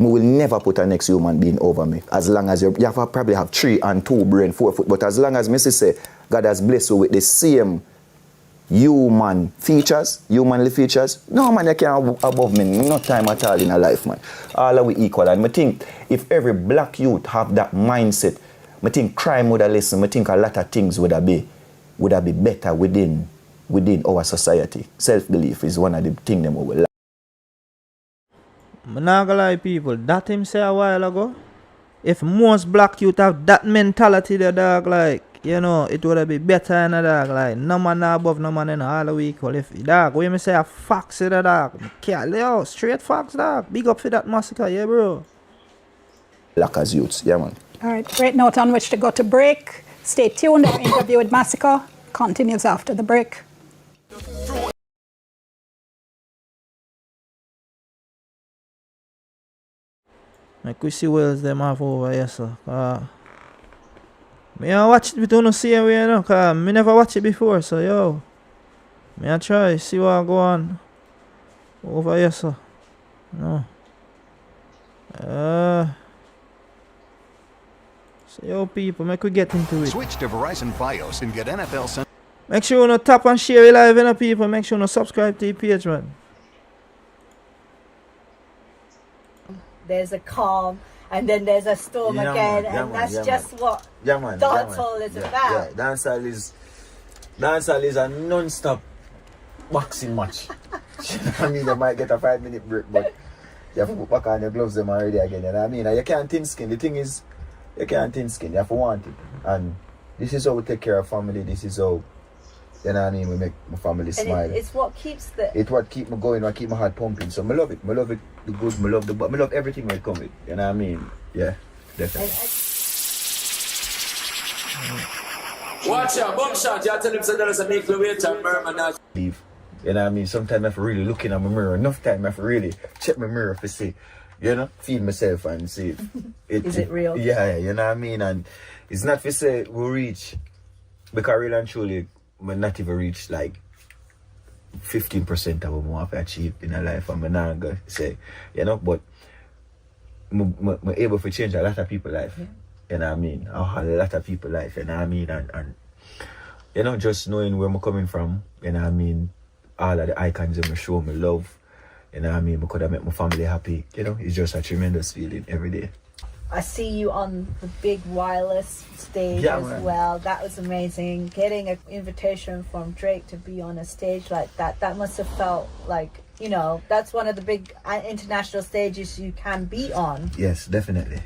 I will never put a next human being over me. As long as you have to probably have 3 and 2 brain, 4 foot, but as long as Mrs. say, God has blessed you with the same humanly features, no man you can't above me, no time at all in a life, man. All are we equal. And I think if every black youth have that mindset, I think crime would have lessened. I think a lot of things would have be better within within our society. Self-belief is one of the things that we will lack. I'm not gonna lie, people. That him say a while ago. If most black youth have that mentality, the dog, like, you know, it would be better in a dog. Like, no man not above, no man in all the week. Well, if dog, when me say a facts in the dog, can't yo, straight facts, dog. Big up for that Masicka, yeah, bro. Lack as youths, yeah, man. All right, great note on which to go to break. Stay tuned. Our interview with Masicka continues after the break. Like we see Wells them have over here, so. Me I watch it with you same way, you know, cause me never watch it before, so yo. Me I try, see what go on over here, so. No. So yo people, make we get into it. Switch to Verizon Fios and get NFL. Make sure you no tap and share it live, you know, people. Make sure you no subscribe to the page, man. There's a calm, and then there's a storm again, and that's just what dancehall is about. Dancehall is a non-stop boxing match. I mean, you might get a 5-minute break, but you have to put back on your gloves them already again. You know what I mean? And you can't thin skin. The thing is, you can't thin skin. You have to want it. And this is how we take care of family. This is how, you know what I mean, we make my family smile. It's what keeps the... It's what keep me going, what keep my heart pumping. So I love it. I love it, the good, I love the bad. I love everything when it comes with. You know what I mean? Yeah, definitely. Watch out, bum shot. You tell him so there's a make the way to murmur. Leave. You know what I mean? Sometimes I have to really look in my mirror. Enough time I have to really check my mirror to see, you know, feel myself and see is it real? Yeah, you know what I mean? And it's not for say we reach, because really and truly, we not even reach like 15% of what we want to achieve in our life. And I'm not going to say, you know, but I'm able to change a lot of people's life. Yeah. You know what I mean? A lot of people's life, you know what I mean? And you know, just knowing where I'm coming from, you know what I mean? All of the icons in my show me love, you know what I mean? Because I make my family happy, you know? It's just a tremendous feeling every day. I see you on the big wireless stage as well. That was amazing. Getting an invitation from Drake to be on a stage like that, that must have felt like, you know, that's one of the big international stages you can be on. Yes, definitely.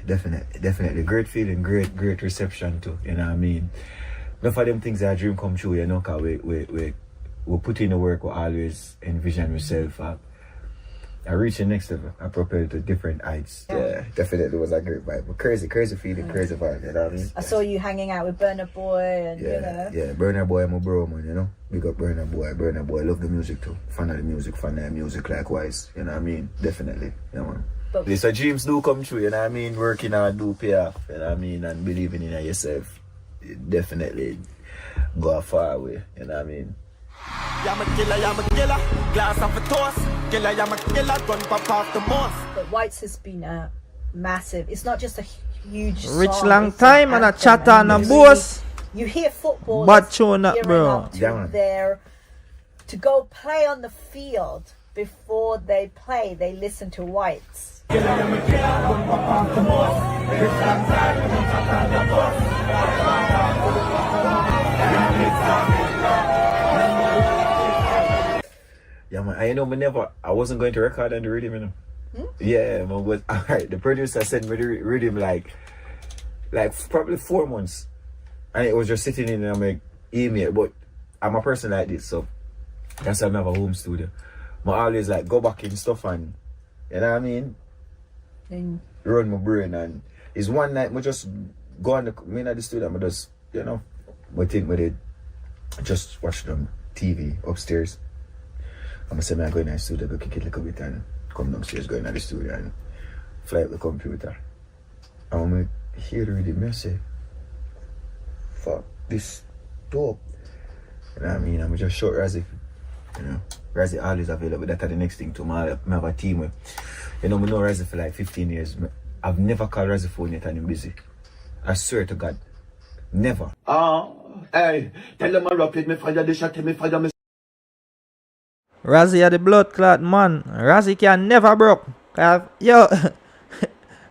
Great feeling, great reception too, you know what I mean? Enough of them things that dream come true, you know, because we put in the work, we always envision ourselves. I reached the next level. I propelled to different heights. Yeah, definitely was a great vibe. Crazy feeling, crazy vibe, you know what I mean? I saw you hanging out with Burna Boy and, you know. Yeah, Burna Boy, my bro, man, you know. Big up Burna Boy, love the music too. Fan of the music likewise, you know what I mean? Definitely, yeah, man. But so dreams do come true, you know what I mean? Working hard do pay off, you know what I mean? And believing in yourself, definitely go a far way, you know what I mean? I'm a killer, glass off a toast. Killer, I'm a killer, gun pop off the most. But Whites has been massive. It's not just a huge song, rich long time and a chat on a boss. You hear football, but showing up, bro. There to go play on the field before they play. They listen to Whites. Killer, I'm a killer, gun pop off the most. Rich long time and a chat on the boss. Yeah, man. I know I wasn't going to record on the rhythm, you know. Yeah, man. But alright, the producer sent me the rhythm like probably 4 months, and it was just sitting in my email. But I'm a person like this, so that's why I have a home studio. I always like go back in stuff and, you know what I mean, run my brain. And it's one night I just go on the studio. I just, you know, I think we did just watch them TV upstairs. I'm going to say I'm going to the studio, go kick it a little bit and come downstairs, go into the studio and fly up the computer. And when I hear the rhythm, I say, fuck, this dope. You know what I mean? I'm just short Razzie. You know, Razzie always available. That's the next thing too. I have a team with, you know, I know Razzie for like 15 years. I've never called Razzie phone yet and I'm busy. I swear to God. Never. Hey, tell them I rap it, me fire the shot, me fire me. Razzie had the blood clot man. Razzie can never broke. Yo,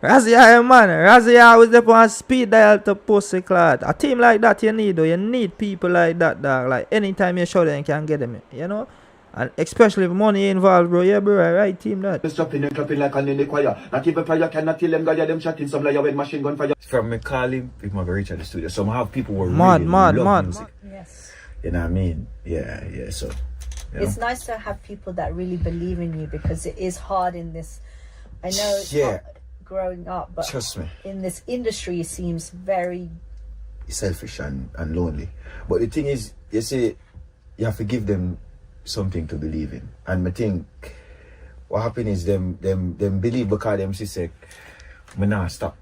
Razia, man. Razia was there on speed dial to pussy clot. A team like that you need, though. You need people like that, dog. Like, anytime you show them, you can get them, you know? And especially if money involved, bro. Yeah, bro, right team that. Stopping and clapping like an in the choir. Not even fire cannot tell them guy them chatting some like with machine gun fire. From me call him, if my reach at the studio. Somehow people were Mad, really mad, love mad. music. Yes. You know what I mean? Yeah, so. You know? It's nice to have people that really believe in you, because it is hard in this. I know it's hard growing up, but trust me, in this industry it seems very selfish and lonely. But the thing is, you see, you have to give them something to believe in. And I think what happened is them believe because them say, me nah stop.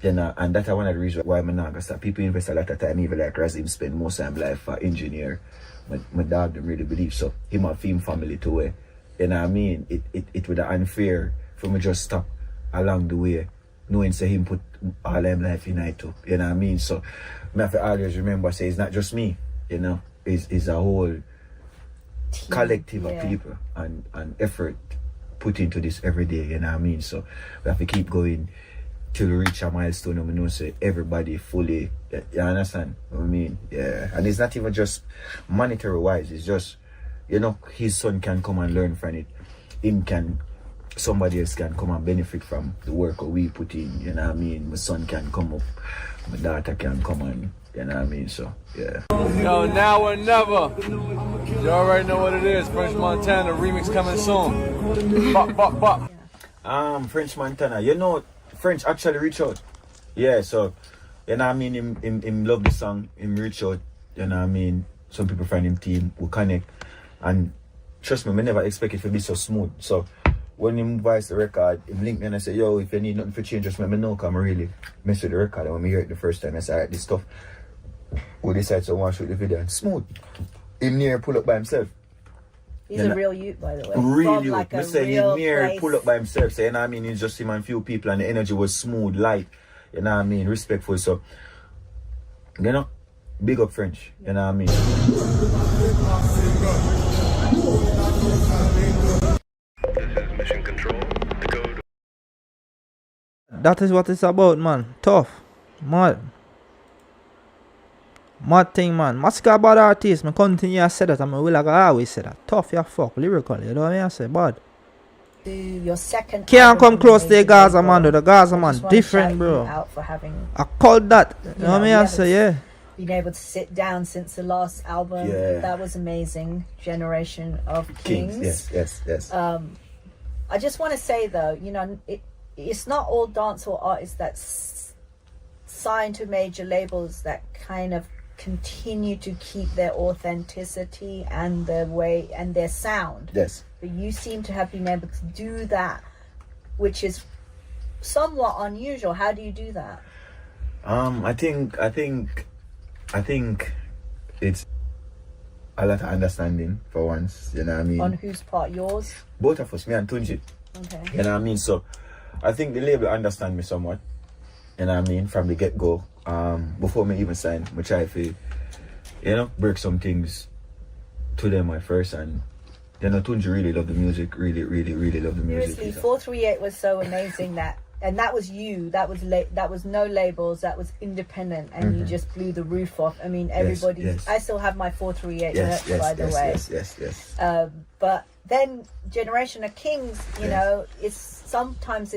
You know, and that's one of the reasons why me nah gonna stop. People invest a lot of time, even like Razim spend most of their life for engineer. My dog them really believe so. Him and him family to way. You know what I mean? It would be unfair for me just stop along the way, knowing say him put all them life in it too. You know what I mean? So I have to always remember, say it's not just me, you know, it's a whole team, collective of people and effort put into this every day, you know what I mean? So we have to keep going till we reach a milestone and we know say everybody fully, you understand what I mean? Yeah. And it's not even just monetary wise, it's just, you know, his son can come and learn from it. Somebody else can come and benefit from the work that we put in, you know what I mean? My son can come up, my daughter can come and, you know what I mean? So, yeah. Yo, now or never. You already know what it is. French Montana remix coming soon. Bop, bop, bop. French Montana, you know, French actually reach out. Yeah, so, you know what I mean? Him love the song, him reach out, you know what I mean? Some people find him team, we connect. And trust me, I never expect it to be so smooth. So, when him voice the record, him link me and I say, yo, if you need nothing for change, just let me know, because I really mess with the record. And when I hear it the first time, I say, alright, this stuff, we decide to want to shoot the video, and smooth. Him near pull up by himself. He's a real youth, by the way. Real youth. Like I say him near pull up by himself. So, you know what I mean? It's just him and few people, and the energy was smooth, light, you know what I mean? Respectful. So, you know, big up French, you know what I mean? That is what it's about, man. Tough. Mad. Mad thing, man. Masicka bad artist. I continue to say that. I will like I always say that. Tough, you fuck. Lyrical. You know what I mean? I say bad. Your second can't come close to the Gaza man, though. The Gaza man different, bro. Out for having, I called that. You know what I mean? I say, yeah. Being able to sit down since the last album. Yeah. That was amazing. Generation of Kings. Yes. I just want to say, though, you know, it's not all dancehall artists that sign to major labels that kind of continue to keep their authenticity and their way and their sound. Yes. But you seem to have been able to do that, which is somewhat unusual. How do you do that? I think it's a lot of understanding for once, you know what I mean? On whose part? Yours? Both of us, me and Tunji. Okay. You know what I mean? So I think the label understand me somewhat, you know what I mean, from the get-go. Before me even sign, I try to, you know, break some things to them at first, and you know, Tunji really love the music, really love the music. Seriously, 438 was so amazing that, and that was you, that was no labels, that was independent, and you just blew the roof off. I mean, everybody, yes. I still have my 438 merch, by the way. Yes. But then Generation of Kings, you know, sometimes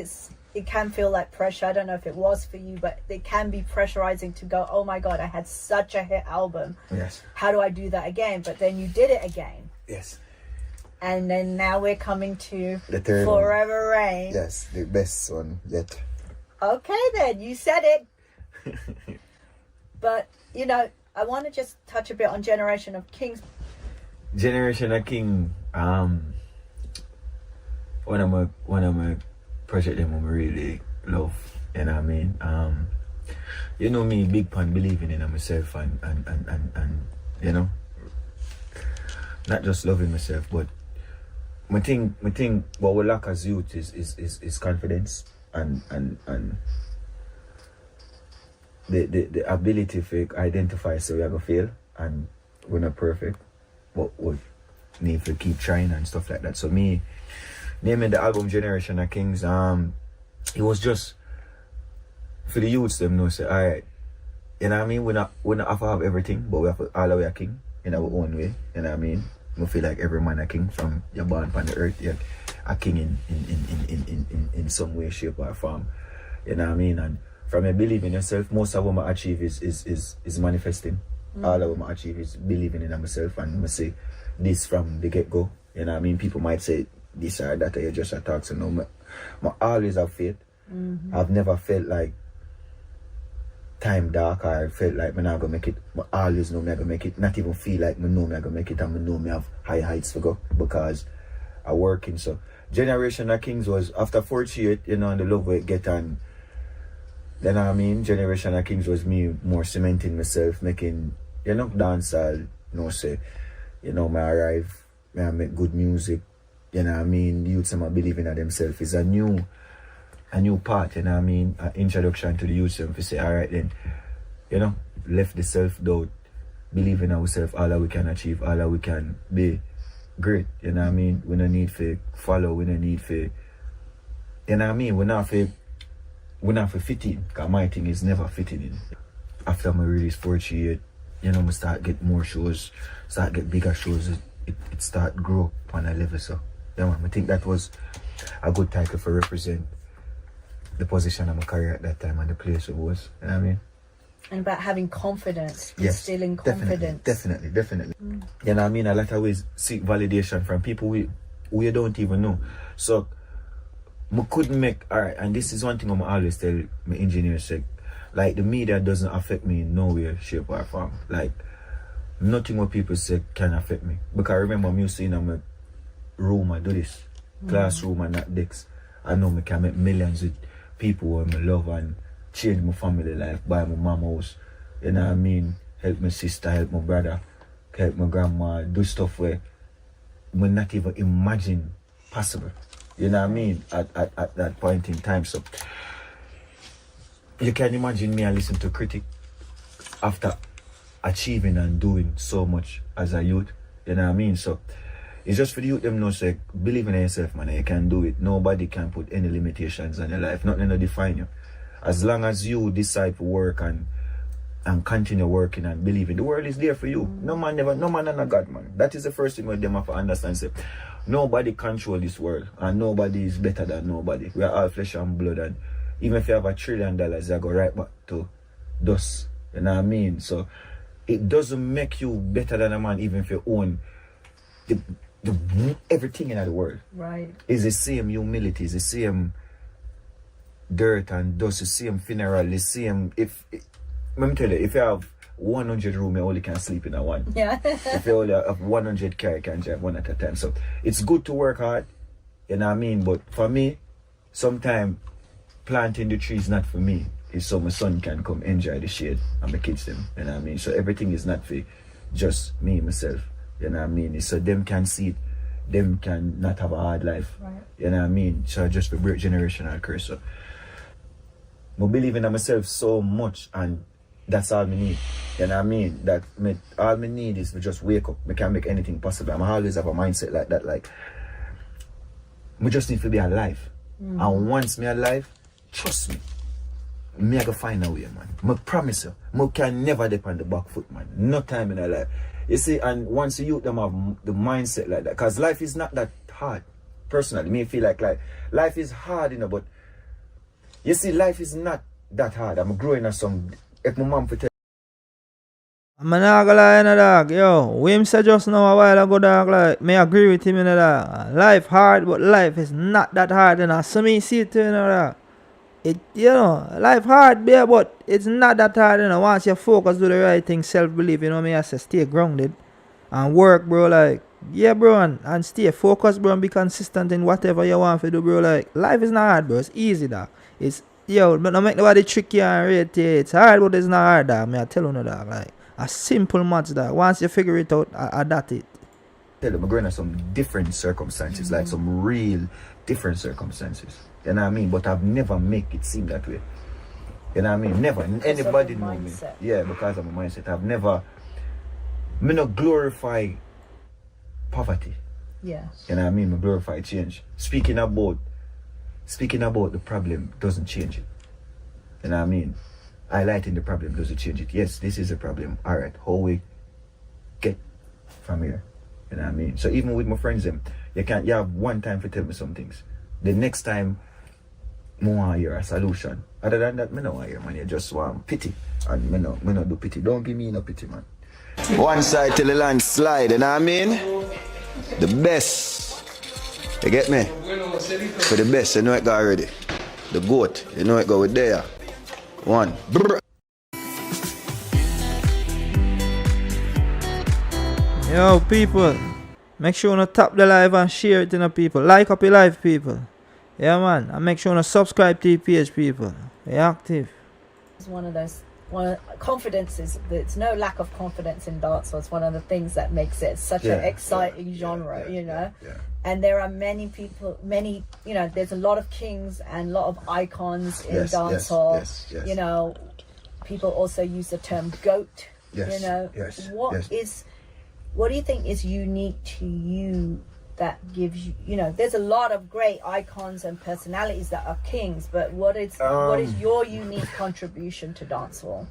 it can feel like pressure. I don't know if it was for you, but it can be pressurizing to go, oh my God, I had such a hit album. Yes. How do I do that again? But then you did it again. Yes. And then now we're coming to the third Forever Rain. Yes, the best one yet. Okay then, you said it. But, you know, I want to just touch a bit on Generation of Kings. Generation of King, one of my project them I really love, you know what I mean? You know me, big pan believing in myself and you know, not just loving myself, but my thing what we lack as youth is confidence and the ability to identify so we are gonna fail and we're not perfect, but we need to keep trying and stuff like that. So me naming the album Generation of Kings, it was just for the youths them know say, alright, you know what I mean? We not have to have everything, but we have to all the way a king in our own way, you know what I mean? We feel like every man a king from you're born on the earth, you're a king in some way, shape or form. You know what I mean? And from your belief in yourself, most of what I achieve is manifesting. All of what I achieve is believing in myself, and I say this from the get-go. You know what I mean? People might say this or that, or you just a talk, so no, I always have faith. I've never felt like time dark, or I felt like I'm not gonna make it. I always know I'm gonna make it. Not even feel like I know I'm gonna make it, and I know I have high heights to go because I working. So Generation of Kings was after 48, you know, and the love we get on. Then I mean, Generation of Kings was me more cementing myself, making, you know, dancehall, you know, say, you know, I arrive, I make good music, you know what I mean, youths are believing in themselves. It's a new part, you know what I mean, an introduction to the youth to say, alright then, you know, left the self-doubt, believe in ourselves, all that we can achieve, all that we can be great, you know what I mean. We don't need to follow, we don't need to, you know what I mean, we're not for fitting, because my thing is never fitting in. After my release 48, you know, I start get more shows, start get bigger shows, it start grow on a level. So yeah man, I think that was a good title for represent the position of my career at that time and the place it was, you know what I mean? And about having confidence, Yes, instilling confidence. Definitely. You know what I mean? A lot of ways seek validation from people we don't even know. So I couldn't make, alright, and this is one thing I'm always tell my engineers, say, like the media doesn't affect me in no way, shape or form. Like nothing what people say can affect me. Because I remember me saying in my room, I do this, classroom and not decks. I know I can make millions with people who I love and change my family life, buy my mom house, you know what I mean, help my sister, help my brother, help my grandma, do stuff where we not even imagine possible. You know what I mean? At that point in time. So you can imagine me and listen to critic after achieving and doing so much as a youth. You know what I mean? So it's just for the youth them know, say, believe in yourself, man, you can do it. Nobody can put any limitations on your life. Nothing to define you. As long as you decide to work and continue working and believing, the world is there for you. No man and a God, man. That is the first thing what them have to understand. Say, nobody control this world, and nobody is better than nobody. We are all flesh and blood, and even if you have $1 trillion, they go right back to dust. You know what I mean? So it doesn't make you better than a man, even if you own the everything in the world. Right. It's the same humility, it's the same dirt and dust, the same funeral, the same. Let me tell you, if you have 100 rooms, you only can sleep in a one. Yeah. If you only have 100 car, you can drive one at a time. So it's good to work hard, you know what I mean? But for me, sometimes planting the trees not for me. It's so my son can come enjoy the shade and my kids them, you know what I mean? So everything is not for just me, myself, you know what I mean? It's so them can see it, them can not have a hard life, Right. you know what I mean? So just for break generational curse. So I believe in myself so much, and that's all me need. You know what I mean? All me need is to just wake up. I can make anything possible. I always have a mindset like that. Like, I just need to be alive. And once me alive, trust me, I can find a way, man. I promise you, I can never depend on the back foot, man. No time in a life. You see, and once you them have the mindset like that, because life is not that hard. Personally, me feel like life is hard, you know, but you see, life is not that hard. I'm growing as some. If my mom tell I'm not gonna lie, dog. Yo, Wim said just now a while ago, dog, like, me agree with him, dog. Life hard, but life is not that hard, So me see it, dog. Life hard, yeah, but it's not that hard, Once you focus, do the right thing, self-belief, me I say stay grounded and work, bro, like, yeah, bro, and stay focused, bro, and be consistent in whatever you want to do, bro. Like, life is not hard, bro. It's easy, dog. But don't make nobody trick you and rate you. It's hard, but it's not hard, dog. Me I tell you, dog. Like, a simple maths, dog. Once you figure it out, I that it. them, I'm going to some different circumstances, like some real different circumstances. You know what I mean? But I've never make it seem that way. You know what I mean? Never. Anybody know me. Yeah, because of my mindset. I've never, me not glorify poverty. Yes. You know what I mean? Me glorify change. Speaking about the problem doesn't change it. You know what I mean? Highlighting the problem doesn't change it. Yes, this is a problem. All right, how we get from here? You know what I mean? So even with my friends, you have one time to tell me some things. The next time, I want to hear a solution. Other than that, I don't want to hear, man. You just want pity. And I don't do pity. Don't give me no pity, man. One side till the land slide, you know what I mean? The best. You get me? For the best, you know it go already. The goat, you know it go with there. One. Brr. Yo, people, make sure you tap the live and share it to the people. Like up your live, people. Yeah, man. And make sure you subscribe to the page, people. Be active. It's one of those. Confidence is, there's no lack of confidence in dancehall. It's one of the things that makes it such an exciting genre, you know. And there are many people, there's a lot of kings and a lot of icons in dancehall. You know, people also use the term goat. You know, what do you think is unique to you that gives you, there's a lot of great icons and personalities that are kings, but what is your unique contribution to dancehall?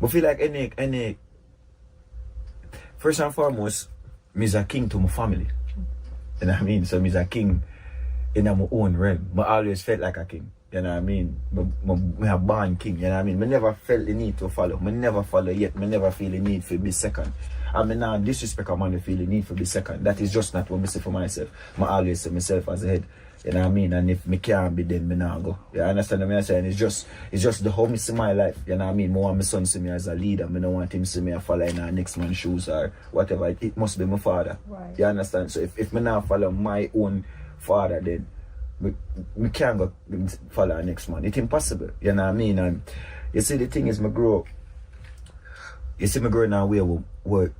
I feel like any first and foremost, me's a king to my family. You know what I mean? So me's a king in my own realm. I always felt like a king. You know what I mean? I have born king, you know what I mean? I never felt the need to follow. I never follow yet. I never feel the need for be second. I mean, now disrespect a man to feel the need for be second. That is just not what I say for myself. I always say myself as a head. You know what I mean? And if me can't be, then me not go. You understand what I'm saying? It's just the how me see my life. You know what I mean? I want my son see me as a leader. I don't want him see me follow in our next man's shoes or whatever. It must be my father. Right. You understand? So if me not follow my own father, then we can't go follow our next man. It's impossible. You know what I mean? And you see, the thing is, me grow in a way where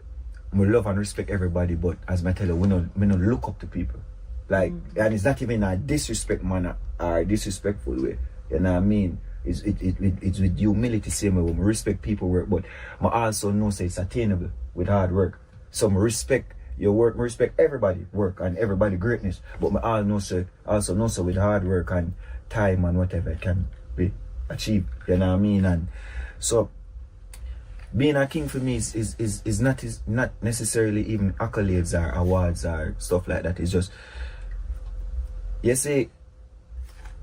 we love and respect everybody, but as I tell you, we don't look up to people. Like, and it's not even a disrespect manner or a disrespectful way. You know what I mean? It's with humility, same way when we respect people work, but I also know say it's attainable with hard work. So I respect your work, I respect everybody work and everybody greatness. But I also know so with hard work and time and whatever it can be achieved. You know what I mean? And so being a king for me is not necessarily even accolades or awards or stuff like that. It's just, you see,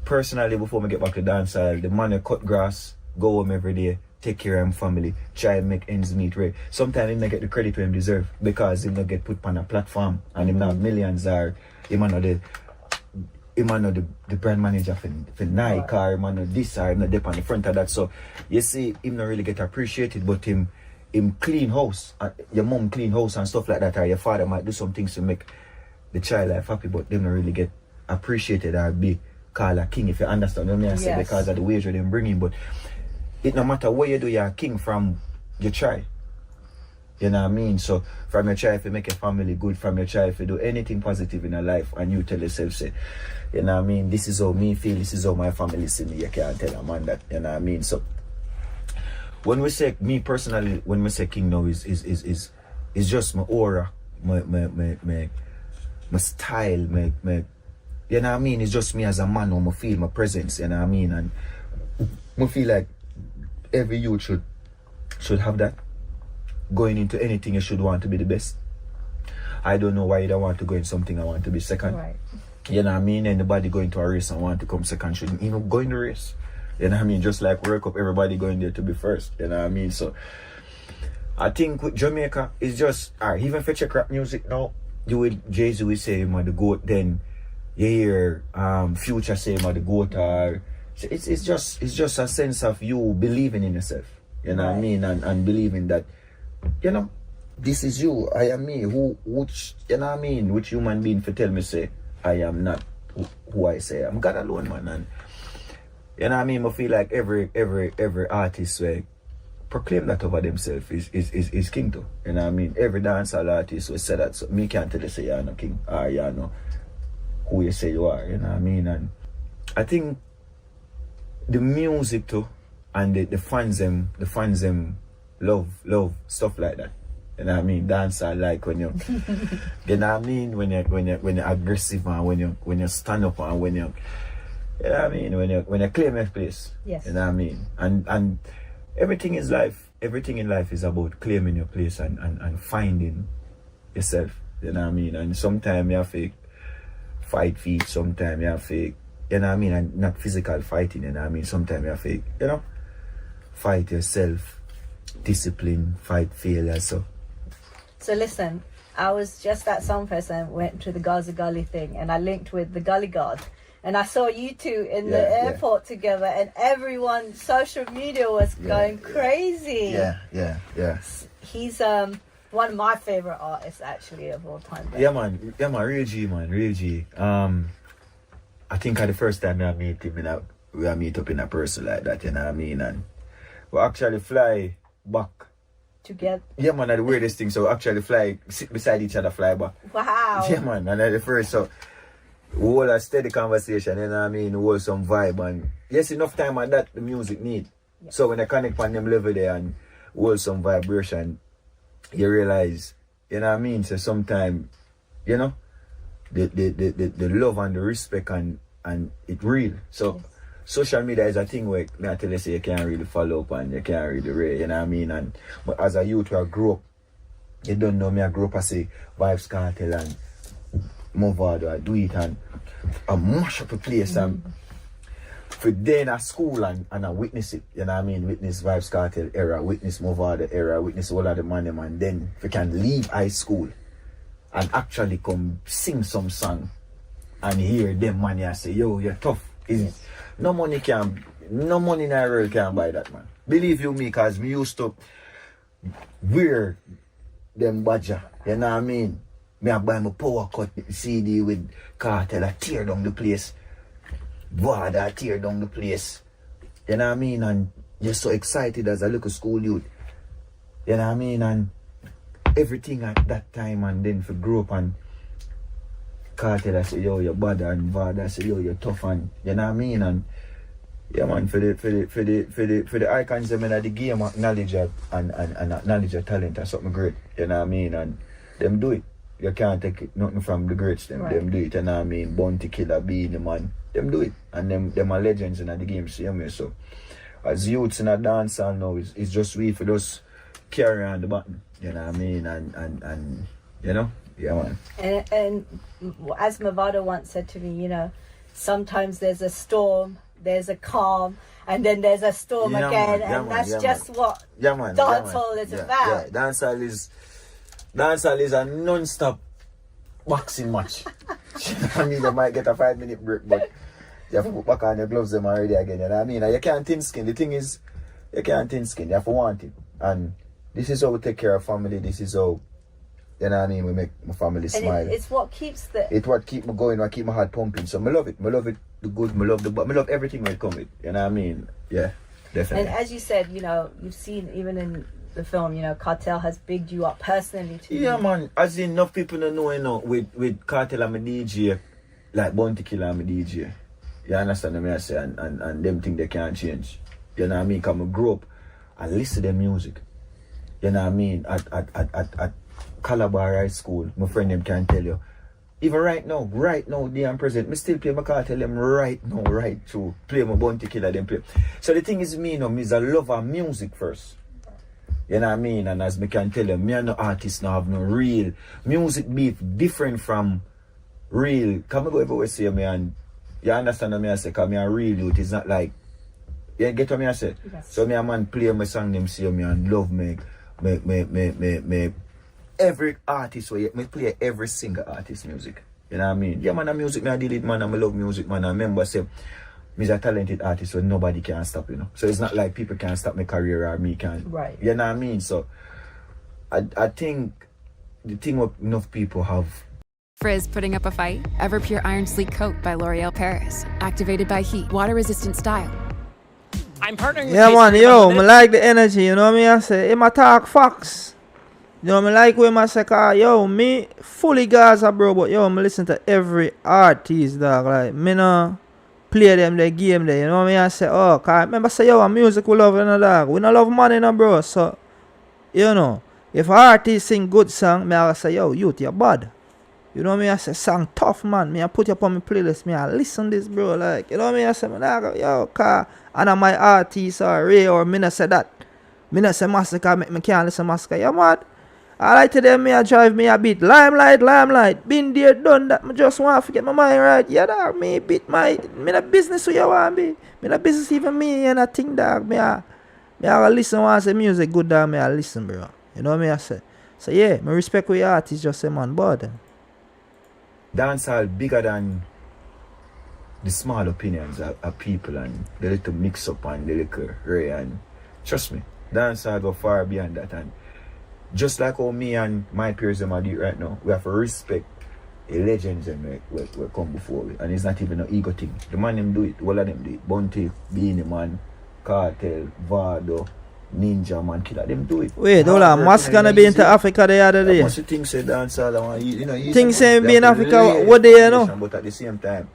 personally, before I get back to dancehall, the man who cut grass, go home every day, take care of him family, try and make ends meet, right? Sometimes he don't get the credit him deserve because he don't get put on a platform and him not millions or he might not the brand manager for Nike or him not this or him not dip on the front of that. So you see him not really get appreciated, but him clean house, your mom clean house and stuff like that, or your father might do some things to make the child life happy, but they don't really get appreciated or be called a king, if you understand what I say, because of the wage that they bring in. But it no matter what you do, you're a king from your child. You know what I mean? So from your child, if you make your family good, from your child, if you do anything positive in your life, and you tell yourself, say, you know what I mean, this is how me feel, this is how my family see me, you can't tell a man that, you know what I mean? So when we say, me personally, when we say king now is just my aura, my style, my you know what I mean? It's just me as a man, I feel my presence, you know what I mean? And I feel like every youth should have that. Going into anything, you should want to be the best. I don't know why you don't want to go in something I want to be second. Right. You know what I mean? Anybody going to a race and want to come second shouldn't even go in the race. You know what I mean? Just like World Cup, everybody going there to be first. You know what I mean? So I think with Jamaica, it's just, even if you check rap music now, you will, Jay-Z will say him are the GOAT, then you hear Future say him are the GOAT, or it's just a sense of you believing in yourself. You know what I mean? And believing that, you know, this is you, I am me, which, you know what I mean, which human being for tell me say, I am not who I say I'm. God alone, man. And you know what I mean? I feel like every artist will proclaim that over themselves is king too. You know what I mean? Every dancehall artist will say that. So me can't tell you say you're no king or you're no who you say you are, you know what I mean? And I think the music too and the fans them love stuff like that. You know what I mean? Dancehall, like when you you know what I mean, when you're aggressive and when you stand up and when You know what I mean? When you claim your place. Yes. You know what I mean? And everything is life. Everything in life is about claiming your place and finding yourself. You know what I mean? And sometimes you have to fight feet, sometimes you have to, you know what I mean? And not physical fighting, you know what I mean? Sometimes you have to, you know, fight yourself, discipline, fight failure. So listen, I was just at Songfest and went to the Gaza Gully thing, and I linked with the Gully God. And I saw you two in the airport together, and everyone, social media was going crazy. Yeah. He's one of my favorite artists, actually, of all time. Yeah, man, real G. I think the first time I meet him, we meet up in a person like that, you know what I mean? And we actually fly back. Together? Yeah, man, that's the weirdest thing. So actually sit beside each other, fly back. Wow. Yeah, man, and that's the first, so we hold a steady conversation, you know what I mean? We hold some vibe, and yes, enough time and that the music need. Yeah. So when I connect on them level there and hold some vibration, you realize, you know what I mean? So sometimes, you know, the love and the respect and it real. So social media is a thing where I tell you, say you can't really follow up and you can't really rate, you know what I mean? And but as a youth who grew up, you don't know me, I grew up as a Vybz Kartel and Movado, I do it and I mash up a place and for then at school and I witness it, you know what I mean? Witness Vybz Kartel era, witness Movado era, witness all of the money, and then if you can leave high school and actually come sing some song and hear them money and say, yo, you're tough. No money in the world can buy that, man. Believe you me, cause me used to wear them badger, you know what I mean? Me I buy my power cut CD with Kartel, I tear down the place. Vada, I tear down the place. You know what I mean? And you're so excited as a little school youth. You know what I mean? And everything at that time, and then for grow up and Kartel, I say, yo, you're bad, and Vada, I say, yo, you're tough, and you know what I mean? And yeah, man, for the icons I mean, the game of knowledge and knowledge of talent are something great. You know what I mean? And them do it. You can't take nothing from the greats. Them do it. You know what I mean? Bounty Killer, Beanie Man, them do it. And them are legends in the game same way. So as youths in a dancehall now, it's just we for just carry on the button. You know what I mean? And you know, yeah, man. And as Movado once said to me, you know, sometimes there's a storm, there's a calm, and then there's a storm again, and that's just what dancehall is about. Yeah, dancehall is a non-stop boxing match. I mean, you might get a 5-minute break, but you have to put back on your gloves them already again. You know what I mean? And you can't thin skin. The thing is, you can't thin skin. You have to want it. And this is how we take care of family. This is how, you know what I mean, we make my family smile. It's what keeps It's what keep me going, what keep my heart pumping. So I love it. I love it, the good, I love the bad. I love everything when it comes with. You know what I mean? Yeah, definitely. And as you said, you know, you've seen even in the film, you know, Kartel has bigged you up personally too. Yeah, man. As in, enough people don't know, you know, with Kartel I'm a DJ, like Bounty Killer I'm a DJ. You understand what I say? And them think they can't change. You know what I mean? Because I grew up and listen to their music. You know what I mean? At Calabar High School, my friend them can tell you. Even right now, they are present. Me still play my Kartel them right now, right through. Play my Bounty Killer, them play. So the thing is, me, you know, me is a lover of music first. You know what I mean? And as me can tell you, me and no artist now have no real music beef different from real. Come go everywhere say me, and you understand what I say, because me a real youth. It's not like, you get what I say? Yes. So me a man play my song, them see me and love me every artist, me play every single artist music. You know what I mean? Yeah, man, the music, me I deal it, man, I love music, man. I remember say, me's a talented artist, so nobody can stop, you know. So it's not like people can stop my career or me can. Right. You know what I mean? So I think the thing what enough people have. Frizz putting up a fight? Everpure Iron Sleek Coat by L'Oreal Paris. Activated by heat. Water-resistant style. I'm partnering with man, yo, I like the energy, you know what I mean? I say, him talk facts. You know, I like when I say, yo, me fully Gaza, bro, but yo, I listen to every artist, dog. Like, me no play them the game there, you know what I mean? I say, oh, cause I remember say, yo, music we love, you know, dog. We don't love money, no, bro. So, you know, if an artist sing good song, me I say, yo, youth, you're bad. You know me, I say song tough, man. Me I put you up on my playlist. Me I listen this, bro. Like, you know me, I say, man, I go, yo, car, and I'm my artist or Ray or me not say that. Me not say Masicka, me can't listen Masicka. Yeah, man. I like to them, me I drive me a bit. Limelight. Been there, done that. Me just want to get my mind right. Yeah, dog, me bit me not business who you want be. Me not business even me and I think, dog. Me I listen when I say music good, dog. Me I listen, bro. You know me, I say. So yeah, me respect what your artist just say, man, but dancehall bigger than the small opinions of people and the little mix up and the little ray, and trust me, dancehall go far beyond that. And just like how me and my peers them are doing right now, we have to respect the legends and we come before we. And it's not even an ego thing. The man them do it, all of them do it. Bunty, Beanie Man, Kartel, Vado, Ninja Man, Killer, them do it. Wait, hold on, Masicka gonna be into Africa the other day. Must you think say dancehall, you know, things say be in Africa, what they, you know? But at the same time,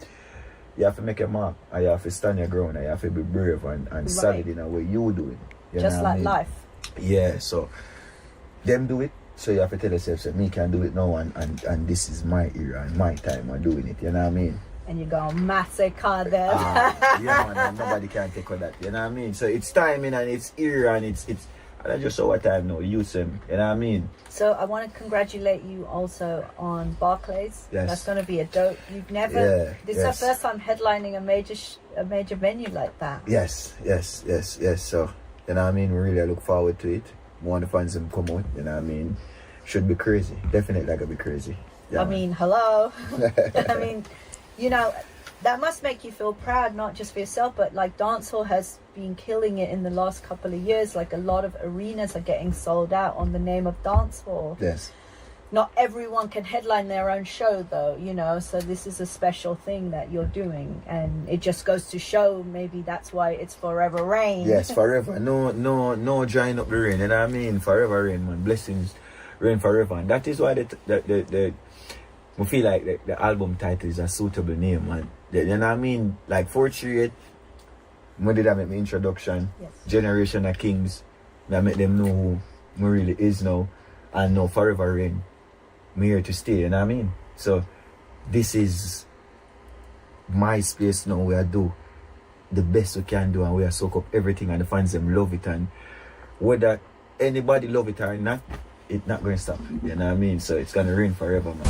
you have to make a mark, and you have to stand your ground, and you have to be brave and solid in a way you do it. You just know like I mean? life. Yeah, so them do it, so you have to tell yourself, so me can do it now, and this is my era and my time of doing it, you know what I mean? And you go Masicka then. Yeah, man, and nobody can take on that, you know what I mean? So it's timing and it's era and it's and I just our time now, use them, you know what I mean? So I want to congratulate you also on Barclays. Yes. That's going to be a dope. You've never. Yeah, This is the first time headlining a major venue like that. Yes. So, you know what I mean? We really look forward to it. Want the fans them come out, you know what I mean? Should be crazy. Definitely gonna be crazy. Yeah, I mean, hello. I mean, you know, that must make you feel proud, not just for yourself, but like dancehall has been killing it in the last couple of years. Like a lot of arenas are getting sold out on the name of dancehall. Yes. Not everyone can headline their own show though, you know, so this is a special thing that you're doing, and it just goes to show maybe that's why it's forever rain. Yes, forever. No drying up the rain, you know what I mean? Forever rain, man. Blessings rain forever. And that is why I feel like the album title is a suitable name, man. You know what I mean? Like 438, when did I make my introduction? Yes. Generation of Kings, I make them know who me really is now, and now forever rain. I'm here to stay, you know what I mean? So this is my space now where I do the best we can do, and we are soak up everything, and the fans them love it, and whether anybody love it or not, it's not going to stop, you know what I mean? So it's going to rain forever, man.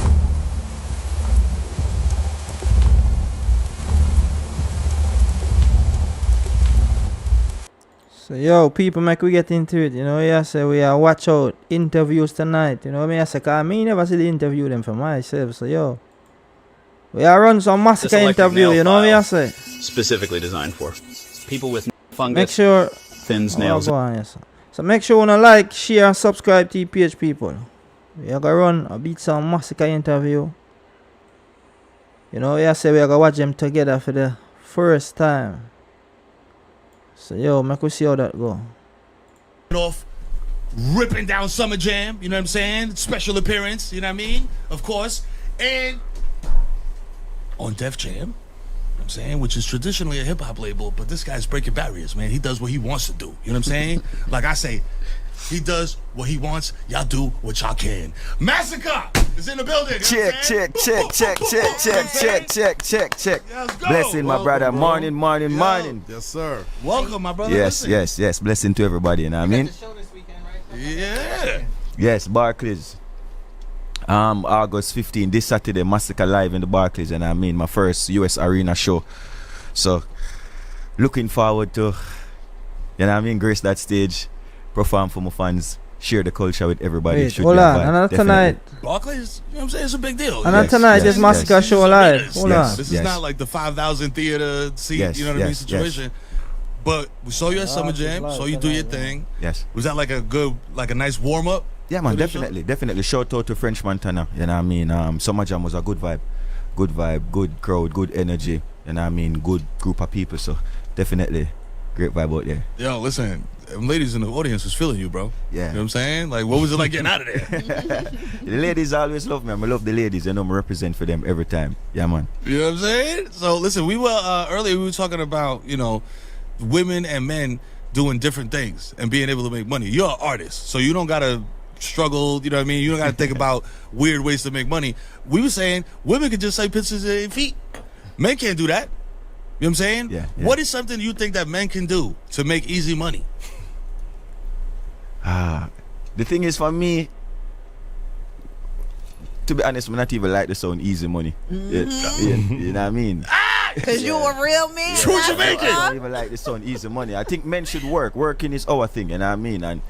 So yo, people, make we get into it. You know, yeah, say we are watch out interviews tonight. You know me, I say, cause me never see the interview them for myself. So yo, we are run some Masicka interview. You know me, I say. Specifically designed for people with fungus. Make sure thins nails. Go on, yes. So make sure you wanna like, share, and subscribe to EPH people. We are gonna run a beat some Masicka interview. You know, yeah, say we are gonna watch them together for the first time. So yo, make we see how that go. Off, ripping down Summer Jam, you know what I'm saying? Special appearance, you know what I mean? Of course. And on Def Jam, you know what I'm saying, which is traditionally a hip-hop label, but this guy's breaking barriers, man. He does what he wants to do, you know what I'm saying? Like I say, he does what he wants, y'all do what y'all can. Masicka is in the building. Check. Blessing, my brother. Morning. Yes, sir. Welcome, my brother. Yes. Blessing to everybody, you know what I mean? Yeah. Yes, Barclays. August 15, this Saturday, Masicka live in the Barclays, and I mean my first US arena show. So looking forward to, you know what I mean, grace that stage, perform for my fans, share the culture with everybody. Wait, hold on, another tonight. Barclays, you know what I'm saying? It's a big deal. And tonight, this Masicka show live. Hold on. This is not like the 5,000 theater seat, you know what I mean, situation. But we saw you at Summer Jam, saw you do your thing. Yes. Was that like a nice warm up? Yeah, man, definitely. Shout out to French Montana, you know what I mean? Summer Jam was a good vibe, good crowd, good energy, you know what I mean? Good group of people, so definitely great vibe out there. Yo, listen, ladies in the audience was feeling you, bro. Yeah. You know what I'm saying? Like, what was it like getting out of there? The ladies always love me. I love the ladies, you know, I represent for them every time. Yeah, man. You know what I'm saying? So, listen, we were, earlier we were talking about, you know, women and men doing different things and being able to make money. You're an artist, so you don't got to struggle. You know what I mean? You don't got to think about weird ways to make money. We were saying women could just take pictures of their feet. Men can't do that. You know what I'm saying? Yeah. What is something you think that men can do to make easy money? The thing is, for me, to be honest, I'm not even like the sound easy money. You know what I mean? Because you a real man. True Jamaican. I don't even like the sound easy money. I think men should work. Working is our thing, you know what I mean? And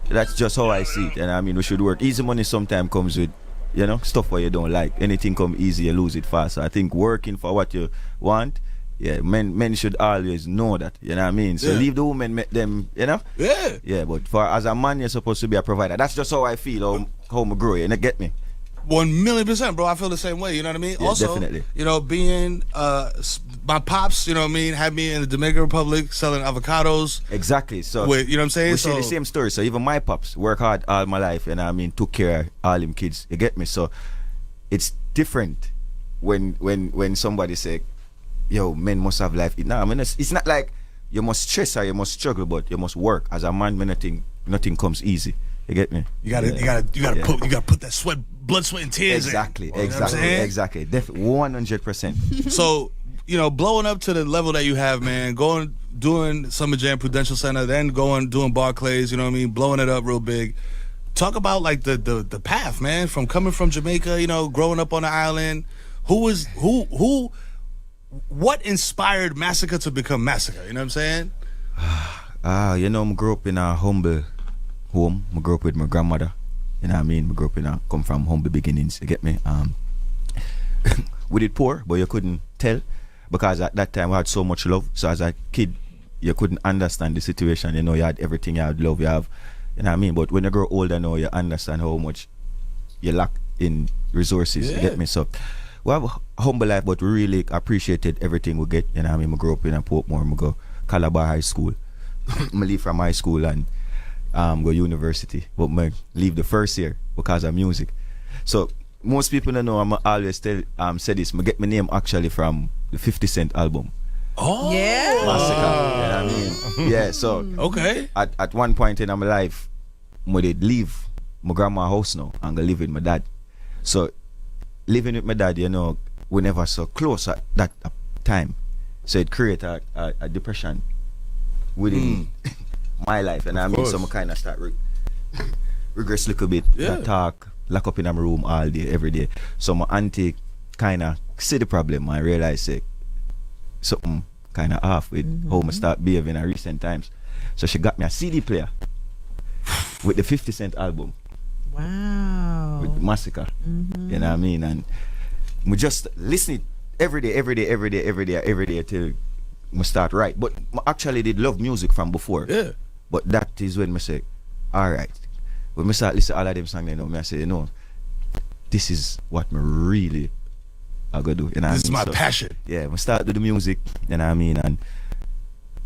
that's just how I see it. And I mean, we should work. Easy money sometimes comes with, you know, stuff where you don't like. Anything come easy, you lose it fast. So I think working for what you want, yeah, men should always know that, you know what I mean? So leave the women, make them, you know? Yeah. Yeah, but for as a man, you're supposed to be a provider. That's just how I feel, how I grow, you know, get me? 1,000,000%, bro. I feel the same way. You know what I mean? Yeah, also, definitely. you know, being my pops, you know what I mean, had me in the Dominican Republic selling avocados. Exactly. So with, you know what I'm saying? We share the same story. So even my pops work hard all my life, and I mean took care of all them kids. You get me? So it's different when somebody say, "Yo, men must have life." No, I mean it's not like you must stress or you must struggle, but you must work. As a man, nothing comes easy. You get me? You gotta put that blood, sweat, and tears exactly, in. Exactly. 100%. So, you know, blowing up to the level that you have, man, doing Summer Jam Prudential Center, then doing Barclays, you know what I mean, blowing it up real big. Talk about like the path, man, from coming from Jamaica, you know, growing up on the island. What inspired Masicka to become Masicka? You know what I'm saying? You know, I grew up in a humble home. I grew up with my grandmother. You know what I mean? I grew up come from humble beginnings. You get me? We did poor, but you couldn't tell because at that time we had so much love. So as a kid, you couldn't understand the situation. You know, you had everything, you had love, you know what I mean? But when you grow older now, you understand how much you lack in resources. You get me? So we have a humble life, but we really appreciated everything we get. You know what I mean? I grew up in a Portmore. I go Calabar High School. I leave from high school and go university, but I leave the first year because of music. So most people don't know, I'm always say this, I get my name actually from the 50 Cent album. Oh yeah, Masicka, you know what I mean? Yeah, so okay. At one point in my life, I did leave my grandma's house now and go live with my dad. So living with my dad, you know, we never so close at that time. So it created a depression within my life, and I mean, so I kind of start regress a little bit. Not talk, lock up in my room all day, every day. So my auntie kind of see the problem and realize something kind of off with how I start behaving in recent times. So she got me a CD player with the 50 Cent album. Wow. With Masicka. You know what I mean? And we just listen it every day till I start right. But I actually did love music from before. Yeah. But that is when I say, alright. When I start listening to all of them songs, I say, you know, this is what I really I go do. You know this is my passion. Yeah, I start with the music, you know what I mean? And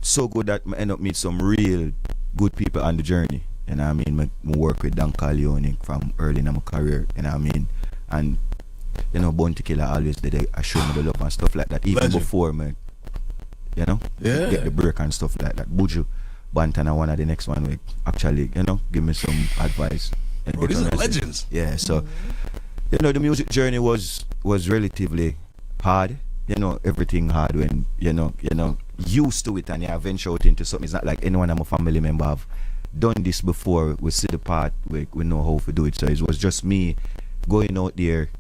so good that I end up meet some real good people on the journey. You know what I mean? I work with Dancehall from early in my career, you know what I mean? And you know, Bounty Killer always did show me the love and stuff like that. Even before me, you know, get the break and stuff like that. Buju, Bantana, one of the next one will actually, you know, give me some advice. Bro, these are legends. Yeah, so you know, the music journey was relatively hard. You know, everything hard when you know used to it and you venture out into something. It's not like anyone of my family member have done this before. We see the part we know how to do it. So it was just me going out there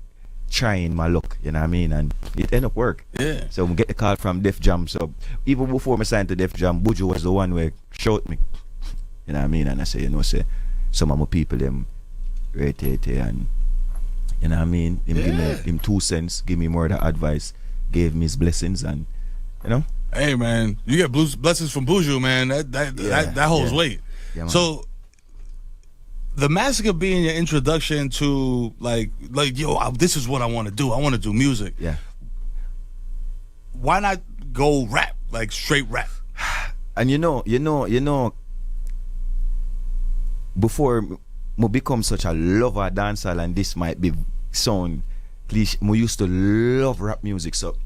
trying my luck, you know what I mean, and it ended up work. Yeah. So we get the call from Def Jam. So even before I signed to Def Jam, Buju was the one where showed me, you know what I mean, and I say, you know, say some of my people them right here, and you know what I mean, him give me him 2 cents, give me more of the advice, gave me his blessings, and you know. Hey man, you get blessings from Buju, man. That holds weight. Yeah, so the Masicka being your introduction to like yo, this is what I want to do. I want to do music. Yeah. Why not go rap, like straight rap? And you know, before I become such a lover of dancehall, and this might be sound cliche, I used to love rap music. So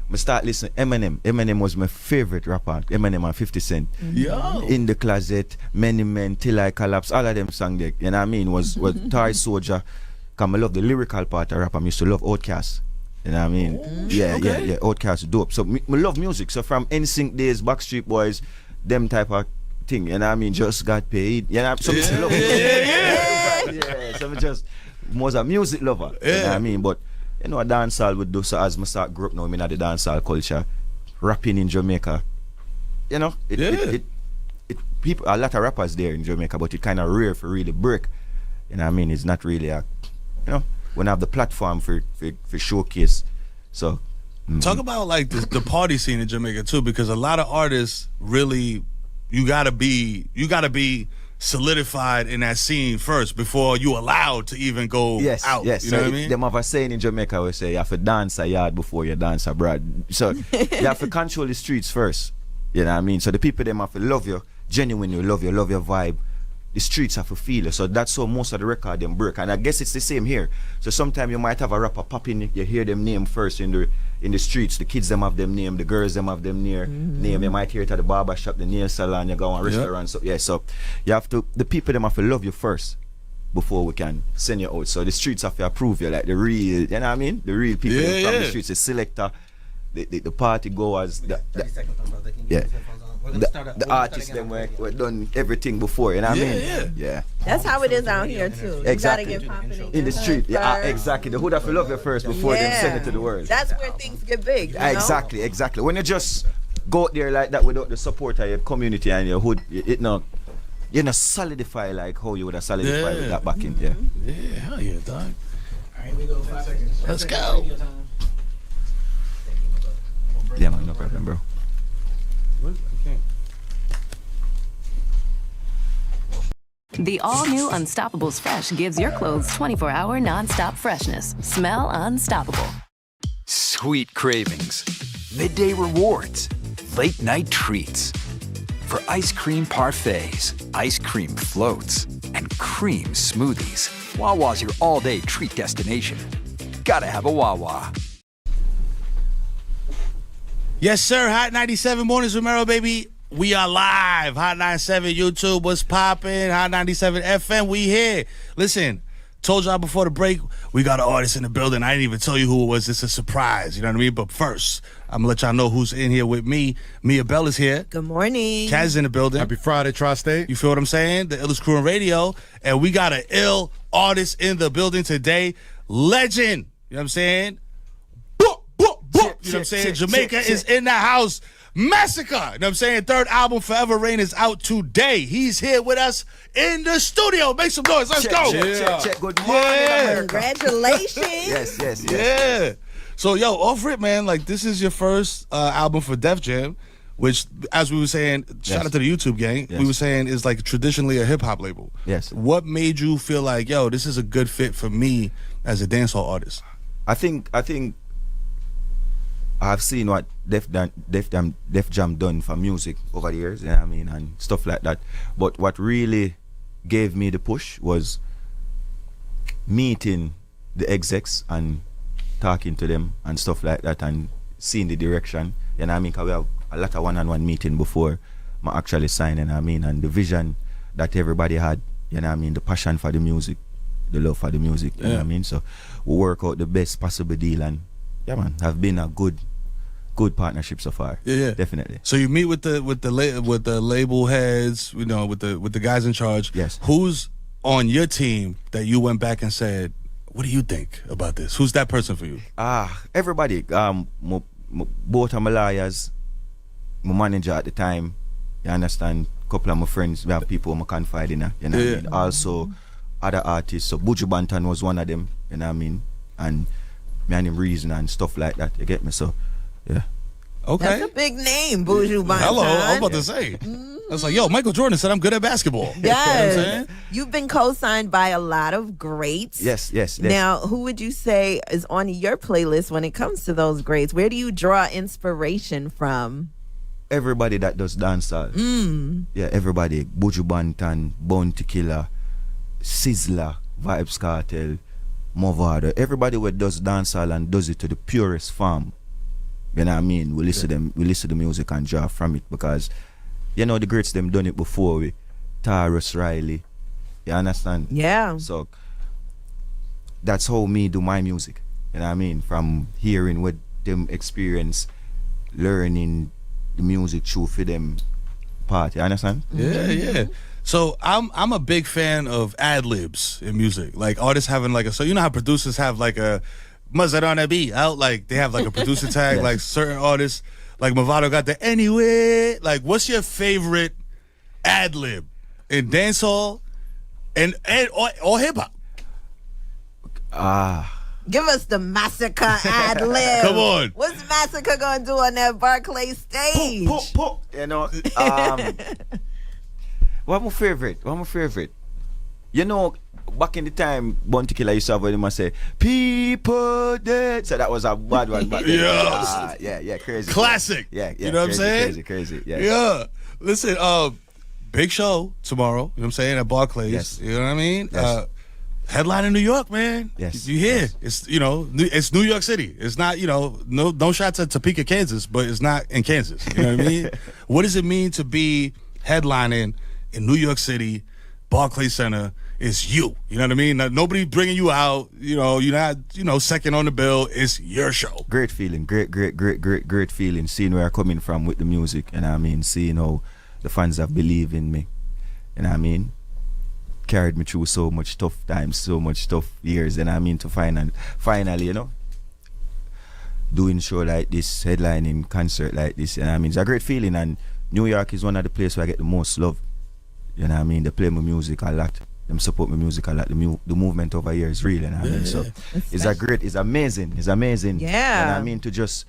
I start listening Eminem. Eminem was my favorite rapper. Eminem and 50 Cent. Yo. In the Closet, Many Men, Till I Collapse, all of them song there. You know what I mean? Was Toy Soldier. Cause I love the lyrical part of rap. I used to love Outkast. You know what I mean? Yeah. Outkast dope. So me love music. So from NSYNC days, Backstreet Boys, them type of thing. You know what I mean? Just got paid. You know, so me love yeah. So me just was a music lover. You know what I mean? But you know, a dancehall would do. So as I start grow up now, I'm in the dancehall culture, rapping in Jamaica. You know, it people, a lot of rappers there in Jamaica, but it kind of rare for really break. You know what I mean? It's not really a, you know, when I have the platform for showcase. So talk about like the party scene in Jamaica too, because a lot of artists really, you gotta be solidified in that scene first before you allowed to even go out. Yes. You know what I mean? Them have a saying in Jamaica we say you have to dance a yard before you dance abroad. So you have to control the streets first. You know what I mean? So the people them have to love you, genuinely love your vibe. The streets have to feel it. So that's how most of the record them break. And I guess it's the same here. So sometimes you might have a rapper pop in, you hear them name first in the streets. The kids them have them name, the girls them have them name. You might hear it at the barber shop, the nail salon, you go on restaurant. So so you have to, the people them have to love you first before we can send you out. So the streets have to approve you, like the real, you know what I mean? The real people them from the streets, the selector, the party goers, the artists them were done everything before, you know what I mean? Yeah. That's how it is out here too. Exactly. You gotta get popping in the street. Yeah, exactly. The hood have to love you first before them send it to the world. That's where things get big. You know? Exactly. When you just go out there like that without the support of your community and your hood, you know solidify like how you would have solidified with that back in. Yeah, hell yeah, dog. All right, we go 5 seconds. Let's go. Yeah, man, no problem, bro. The all-new Unstoppables Fresh gives your clothes 24-hour non-stop freshness. Smell unstoppable. Sweet cravings, midday rewards, late night treats. For ice cream parfaits, ice cream floats, and cream smoothies, Wawa's your all-day treat destination. Gotta have a Wawa. Yes, sir. Hot 97 Mornings with Mero, baby. We are live. Hot 97 YouTube. What's poppin'? Hot 97 FM. We here. Listen, told y'all before the break, we got an artist in the building. I didn't even tell you who it was. It's a surprise. You know what I mean? But first, I'm going to let y'all know who's in here with me. Mia Bell is here. Good morning. Kaz is in the building. Happy Friday, Tri-State. You feel what I'm saying? The illest crew on radio. And we got an ill artist in the building today. Legend. You know what I'm saying? You know what I'm saying? Jamaica is in the house. Masicka. You know what I'm saying? Third album, Forever Rain, is out today. He's here with us in the studio. Make some noise. Let's go. Check. Good morning, America. Congratulations. Yes. Yeah. So, yo, off rip, man, like, this is your first album for Def Jam, which, as we were saying, shout out to the YouTube gang, we were saying is like traditionally a hip-hop label. Yes. What made you feel like, yo, this is a good fit for me as a dancehall artist? I think I've seen what Def Jam done for music over the years, you know what I mean, and stuff like that. But what really gave me the push was meeting the execs and talking to them and stuff like that and seeing the direction, you know what I mean, because we have a lot of one-on-one meeting before I actually sign, you know what I mean, and the vision that everybody had, you know what I mean, the passion for the music, the love for the music, you know what I mean. So we work out the best possible deal, and yeah, man, have been a good partnership so far. Yeah, definitely. So you meet with the label heads, you know, with the guys in charge. Yes. Who's on your team that you went back and said, what do you think about this? Who's that person for you? Everybody. Both of my lawyers, my manager at the time, you understand, a couple of my friends, we have people who I confide in, you know what I mean? Also other artists. So Buju Banton was one of them, you know what I mean? And me and him Reason and stuff like that, you get me? So yeah. Okay. That's a big name, Buju Banton. Hello, I was about to say. I was like, yo, Michael Jordan said I'm good at basketball. Yes. You know what I'm saying? You've been co-signed by a lot of greats. Yes. Now, who would you say is on your playlist when it comes to those greats? Where do you draw inspiration from? Everybody that does dancehall. Yeah, everybody. Buju Banton, Bounty Killer, Sizzler, Vybz Kartel, Movado. Everybody that does dancehall and does it to the purest form. You know what I mean? We listen to the music and draw from it because you know the greats them done it before we. Taurus Riley. You understand? Yeah. So that's how me do my music. You know what I mean? From hearing what them experience, learning the music through for them part. You understand? Yeah. So I'm a big fan of ad libs in music. Like artists having like so you know how producers have like a Maserana B out, like they have like a producer tag, Yes. like certain artists, like Movado got the anyway. Like, what's your favorite ad lib in dancehall and or hip hop? Give us the Masicka ad lib. Come on. What's Masicka gonna do on that Barclay stage? You know, what my favorite? You know, back in the time, Bounty Killer used to have when he must say, people dead. So that was a bad one back then. Yeah, crazy. Classic. Yeah, You know what I'm saying? Crazy. Yeah. Yeah. Listen, big show tomorrow. You know what I'm saying? At Barclays. Yes. You know what I mean? Yes. Headline in New York, man. Yes. You hear? Yes. It's it's New York City. It's not no shots at Topeka, Kansas, but it's not in Kansas. You know what I mean? What does it mean to be headlining in New York City, Barclays Center? It's you. You know what I mean? Nobody bringing you out. You're not second on the bill. It's your show. Great feeling. Great feeling. Seeing where I'm coming from with the music. You know what I mean? Seeing how the fans have believed in me. You know what I mean? Carried me through so much tough times, so much tough years. You know what I mean? To finally, doing show like this, headlining concert like this. You know what I mean? It's a great feeling. And New York is one of the places where I get the most love. You know what I mean? They play my music a lot. Them support my music a lot. The movement over here is real, you know what I mean? So it's amazing. It's amazing. Yeah. You know what I mean? To just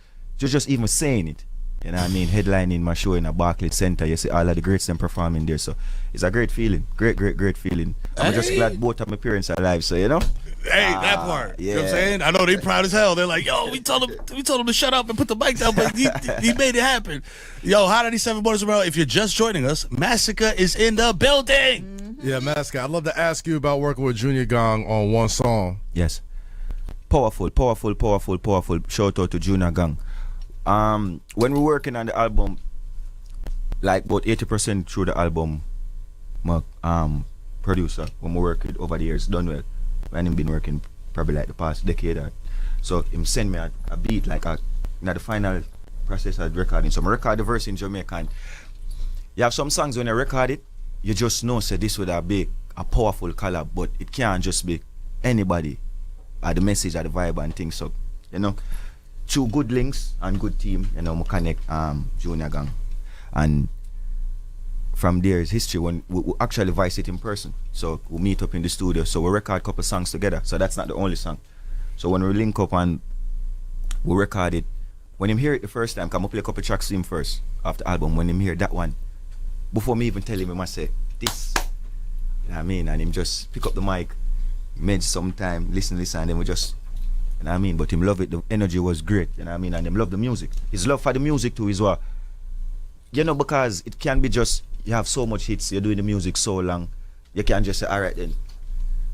even saying it. You know what I mean? Headlining my show in a Barclays Center, you see all of the greats them performing there. So it's a great feeling. Great feeling. I'm just glad both of my parents are alive, so you know? Hey, that part. Yeah. You know what I'm saying? I know they proud as hell. They're like, yo, we told him to shut up and put the mic down, but he made it happen. Yo, Hot 97 Mornings Around. If you're just joining us, Masicka is in the building. Yeah, Masicka, I'd love to ask you about working with Junior Gang on one song. Yes. Powerful. Shout out to Junior Gang. When we're working on the album, like about 80% through the album, my producer, when we work with over the years, done well. And him been working probably like the past decade. So him send me a beat like the final process of recording. So I record the verse in Jamaica. And you have some songs when you record it, you just know say this would have been a powerful collab, but it can't just be anybody or the message or the vibe and things. So, through good links and good team, we connect Junior Gang. And from there is history when we actually voice it in person. So we meet up in the studio, so we record a couple songs together. So that's not the only song. So when we link up and we record it, when him hear it the first time, come up play a couple tracks to him first after the album. When him hear that one, before me even tell him, I must say this. You know what I mean? And him just pick up the mic, made some time, listen, and then we just, you know what I mean? But him love it, the energy was great, you know what I mean? And him love the music. His love for the music too is what, because it can be just, you have so much hits, you're doing the music so long, you can't just say, all right then.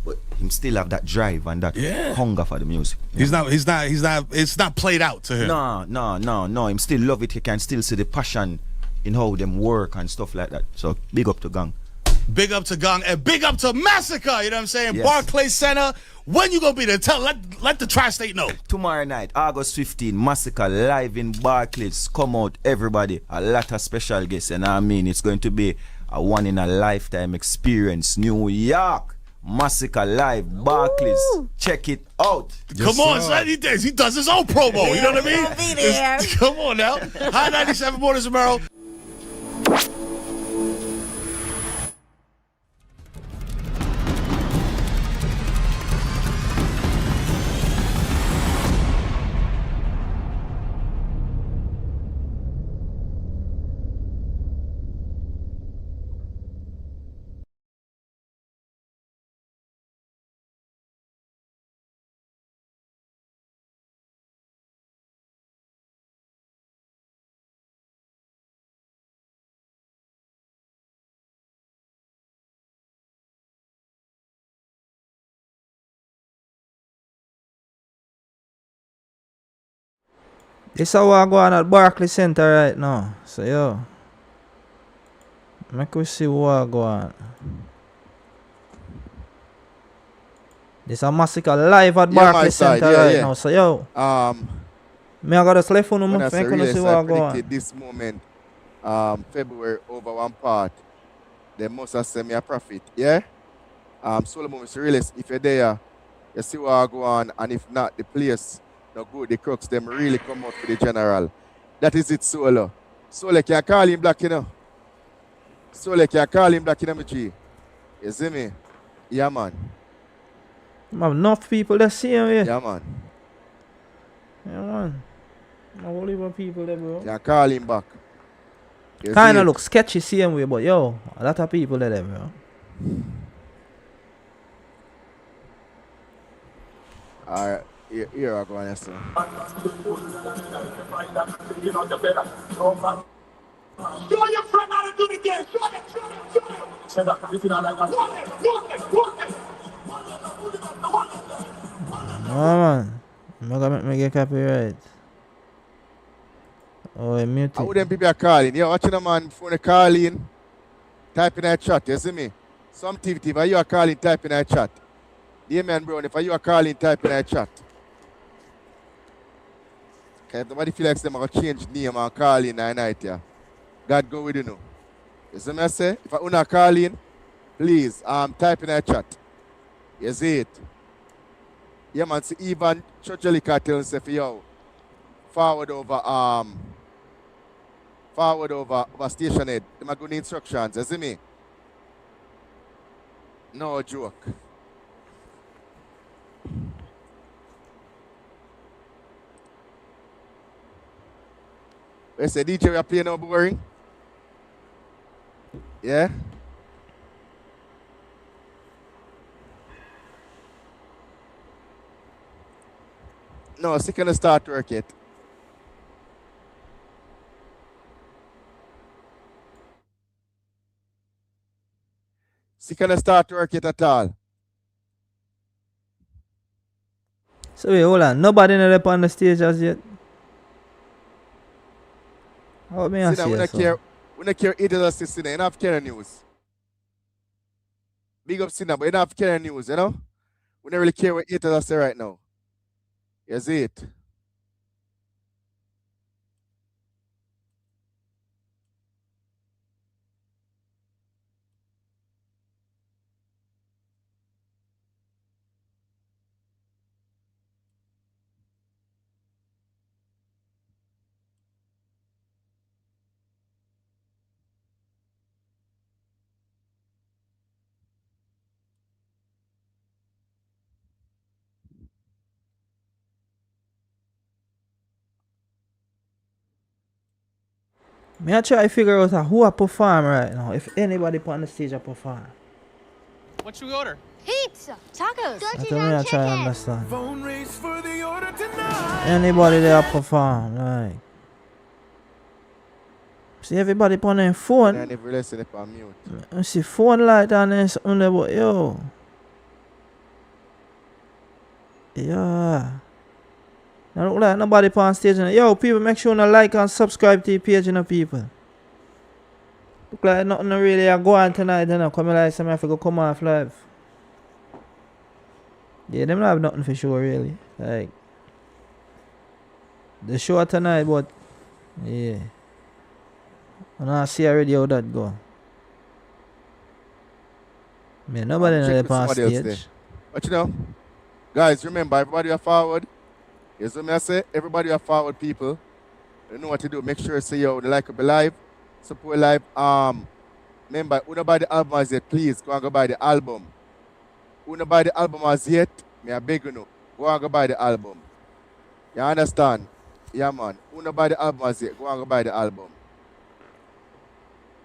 But him still have that drive and that hunger for the music. He's not, it's not played out to him. No, him still love it, you can still see the passion in how them work and stuff like that. So big up to Gang. Big up to Gang and big up to Masicka, you know what I'm saying? Yes. Barclays Center. When you gonna be there? Let the tri-state know. Tomorrow night, August 15, Masicka live in Barclays. Come out, everybody. A lot of special guests, and I mean, it's going to be a one in a lifetime experience. New York, Masicka live, Barclays. Ooh. Check it out. Come on, son. He does his own promo. You know what I mean? Be there. Come on now. Hot 97 Mornings tomorrow. This is how I go on at Barclays Center right now. So yo, make we see what I go on. This is a Masicka live at Barclays Center right now. So yo, me I got a slip on my friend to see what I go on. This moment, February over one part, they must have sent me a profit. Yeah. Solomon is realist. If you're there, you see what I go on, and if not, the place no good. The crooks them really come out for the general. That is it, Solo. Solo can call him black, you know. Solo can call him black, you know, my G. You see me? Yeah, man. I have enough people that see him here. Yeah, man. Yeah, man. I will leave people there, bro. Can call him back. Kind of look sketchy same way, but yo, a lot of people there, bro. Alright, here I go on, yes, sir. Show your friend how to do it again. No, man. I'm not gonna make me get copyright. Oh, I'm muted. How them people are calling? Yeah, watching a man phone calling, type in that chat, you see me? Some TV, if you are calling, type in that chat. Yeah, man, bro, if you are calling, type in that chat. Okay, if nobody feels like them, I'm going to change name and call in that night, yeah. God go with you now. You see me I say? If I'm not calling, please, type in that chat. You see it? Yeah, man, see, even Vybz Kartel and say, yo, forward over station head. Them are good instructions, you see me? No joke. We say DJ we are playing now boring. Yeah? No, it's gonna start work yet. She can't start work it at all. So wait, hold on. Nobody in up on the stage as yet. How me I say so? We don't care either assist, you don't have to care news. Big up Sinna, but you don't have to care news, you know? We don't really care what haters say right now. You see it? Me I try to figure out who I perform right now. If anybody put on the stage I perform. What should we order? Pizza, tacos, That's what me I try to understand. Anybody there perform, like. See everybody put on their phone. I never listen if I'm mute. I see phone light on there something there, but yo. Yeah. Now look like nobody put on stage. Yo, people, make sure you like and subscribe to the page, you know, people. Look like nothing really go on tonight, you know. Come like some have to go come off live. Yeah, them don't have nothing for sure, really. Like, the show tonight, but yeah. I don't see already how that go. Man, nobody know they on stage. But you know, guys, remember, everybody are forward. You see me I say? Everybody are forward people. You know what to do. Make sure you say, yo, the like up live. Support live. Remember, who don't buy the album as yet, please go and go buy the album. Who don't buy the album as yet, me I beg you know. Go and go buy the album. You understand? Yeah, man. Who don't buy the album as yet, go and go buy the album.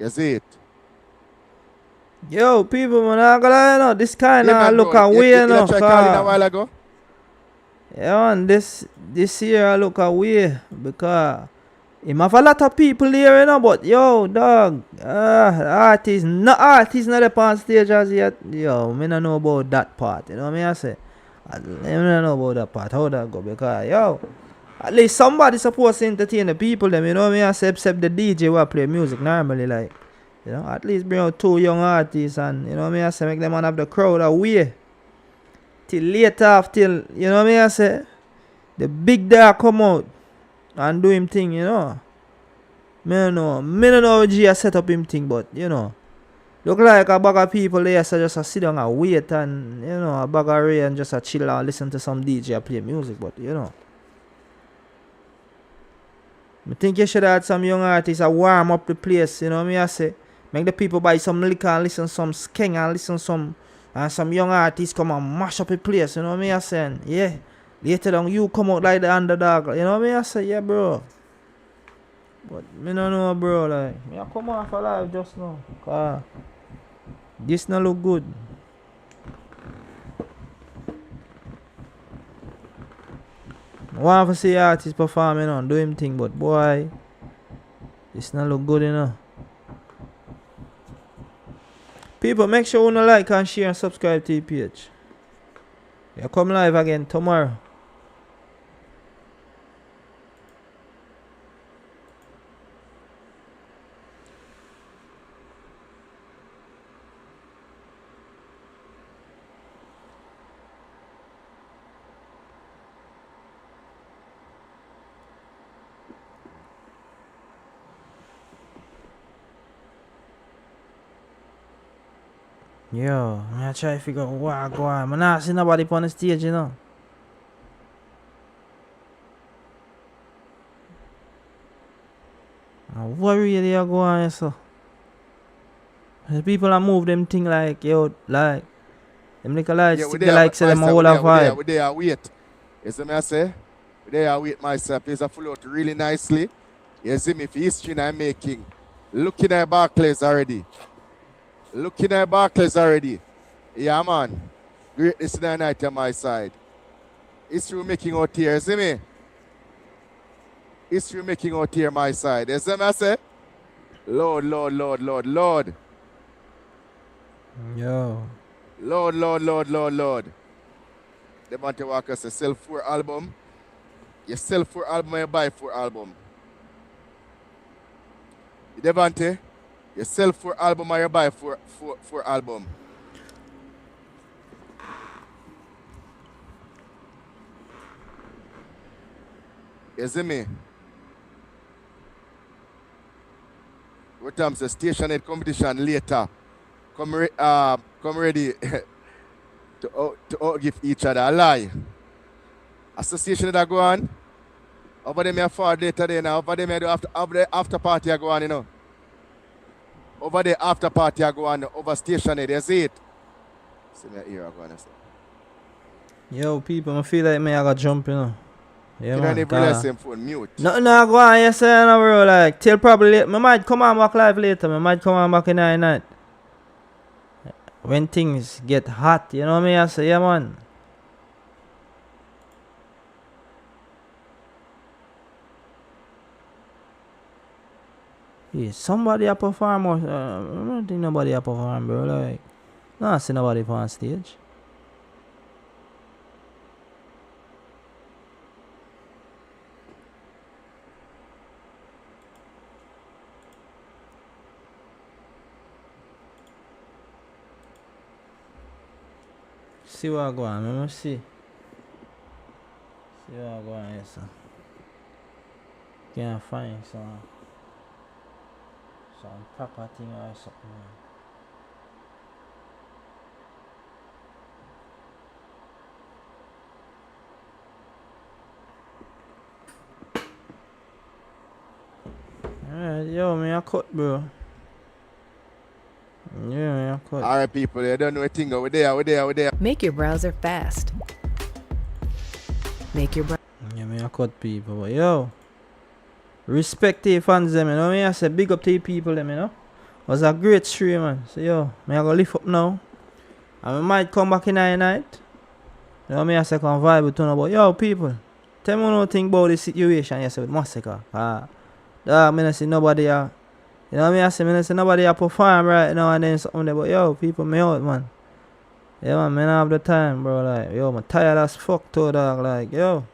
You see it? Yo, people, man, I gotta know this kind of look away, you know. Try calling a while ago? Yeah, man, this year I look away because him have a lot of people here, you know, but yo, dog, artists not up on stage as yet. Yo, me don't know about that part, you know what I mean? I say, I don't know about that part, how that go, because yo, At least somebody supposed to entertain the people them, you know me I say, except the DJ who play music normally, like. You know, at least bring out 2 young artists and you know me I say make them have the crowd away. Till later off till you know me I say the big dog come out and do him thing, you know. Me don't know how G set up him thing, but you know. Look like a bag of people there so just sit down and wait and you know a bag of Ray and just a chill and listen to some DJ play music, but you know. I think you should have some young artists warm up the place, you know me I say. Make the people buy some liquor and listen some skeng and listen some and some young artists come and mash up the place, you know what me I saying? Yeah. Later on you come out like the underdog, you know what me I say? Yeah, bro. But me don't know, bro, like me I come off alive just now. Cause this not look good. I want to see artists performing on do him thing, but boy, this not look good, you know. People, make sure you like and share and subscribe to the page. Yeah, come live again tomorrow. Yo, I try to figure out what go on. I not see nobody on the stage, you know. What really go on, so? The people that move them thing like, yo, like, them like a light stick the like say them a whole of vibe. We there wait. You see me I say? We there wait myself. There's a float really nicely. You see me for history I'm making. Looking at Barclays already. Looking at Barclays already. Yeah, man. Greatness in the night on my side. History making out here, you see me? History making out here my side. You see me I say? Lord, Lord, Lord, Lord, Lord. Yo. Lord, Lord, Lord, Lord, Lord. Devante Walker says sell 4 album. You sell 4 album and you buy 4 album. Devante, you sell 4 album and you buy 4 album. You see me? What time says station head competition later. Come ready to give each other a lie. Association that go on. Over there, me forward later there now. Over there, me do after party I go on, you know. Over there, after party I go on. Over station there, you see it. See me here I go on. Yo, people, I feel like me I got jump, you know. Yeah, you man. don't even realize him phone mute. No, go on, you say, no, bro. Like, till probably late. I might come on back live later. I might come on back in the night. When things get hot, you know what I mean? I say, yeah, man. Yeah, somebody a perform or I don't think nobody a perform, bro. Like, no, I see nobody on stage. See what I go on, let me see. See what I go on here, sir. Can't find some proper thing or something. Alright, yo, me I cut, bro. Yeah, me I cut. Alright, people, you don't know a thing. We're there. Make your browser fast. Make your Yeah, me I cut people, but yo. Respect to your fans them, you know me I say big up to your people them, you know. It was a great stream, man. So yo, me I go lift up now. And we might come back in the night. You know me I say come vibe with you, but yo people, tell me what you think about the situation you say with Masicka. Dog, me not see nobody you know me I say me not see nobody perform right now and then something there, but yo people me out, man. Yeah man, me not have the time, bro. Like yo, I'm tired as fuck too, dog. Like yo.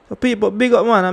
So people, big up man.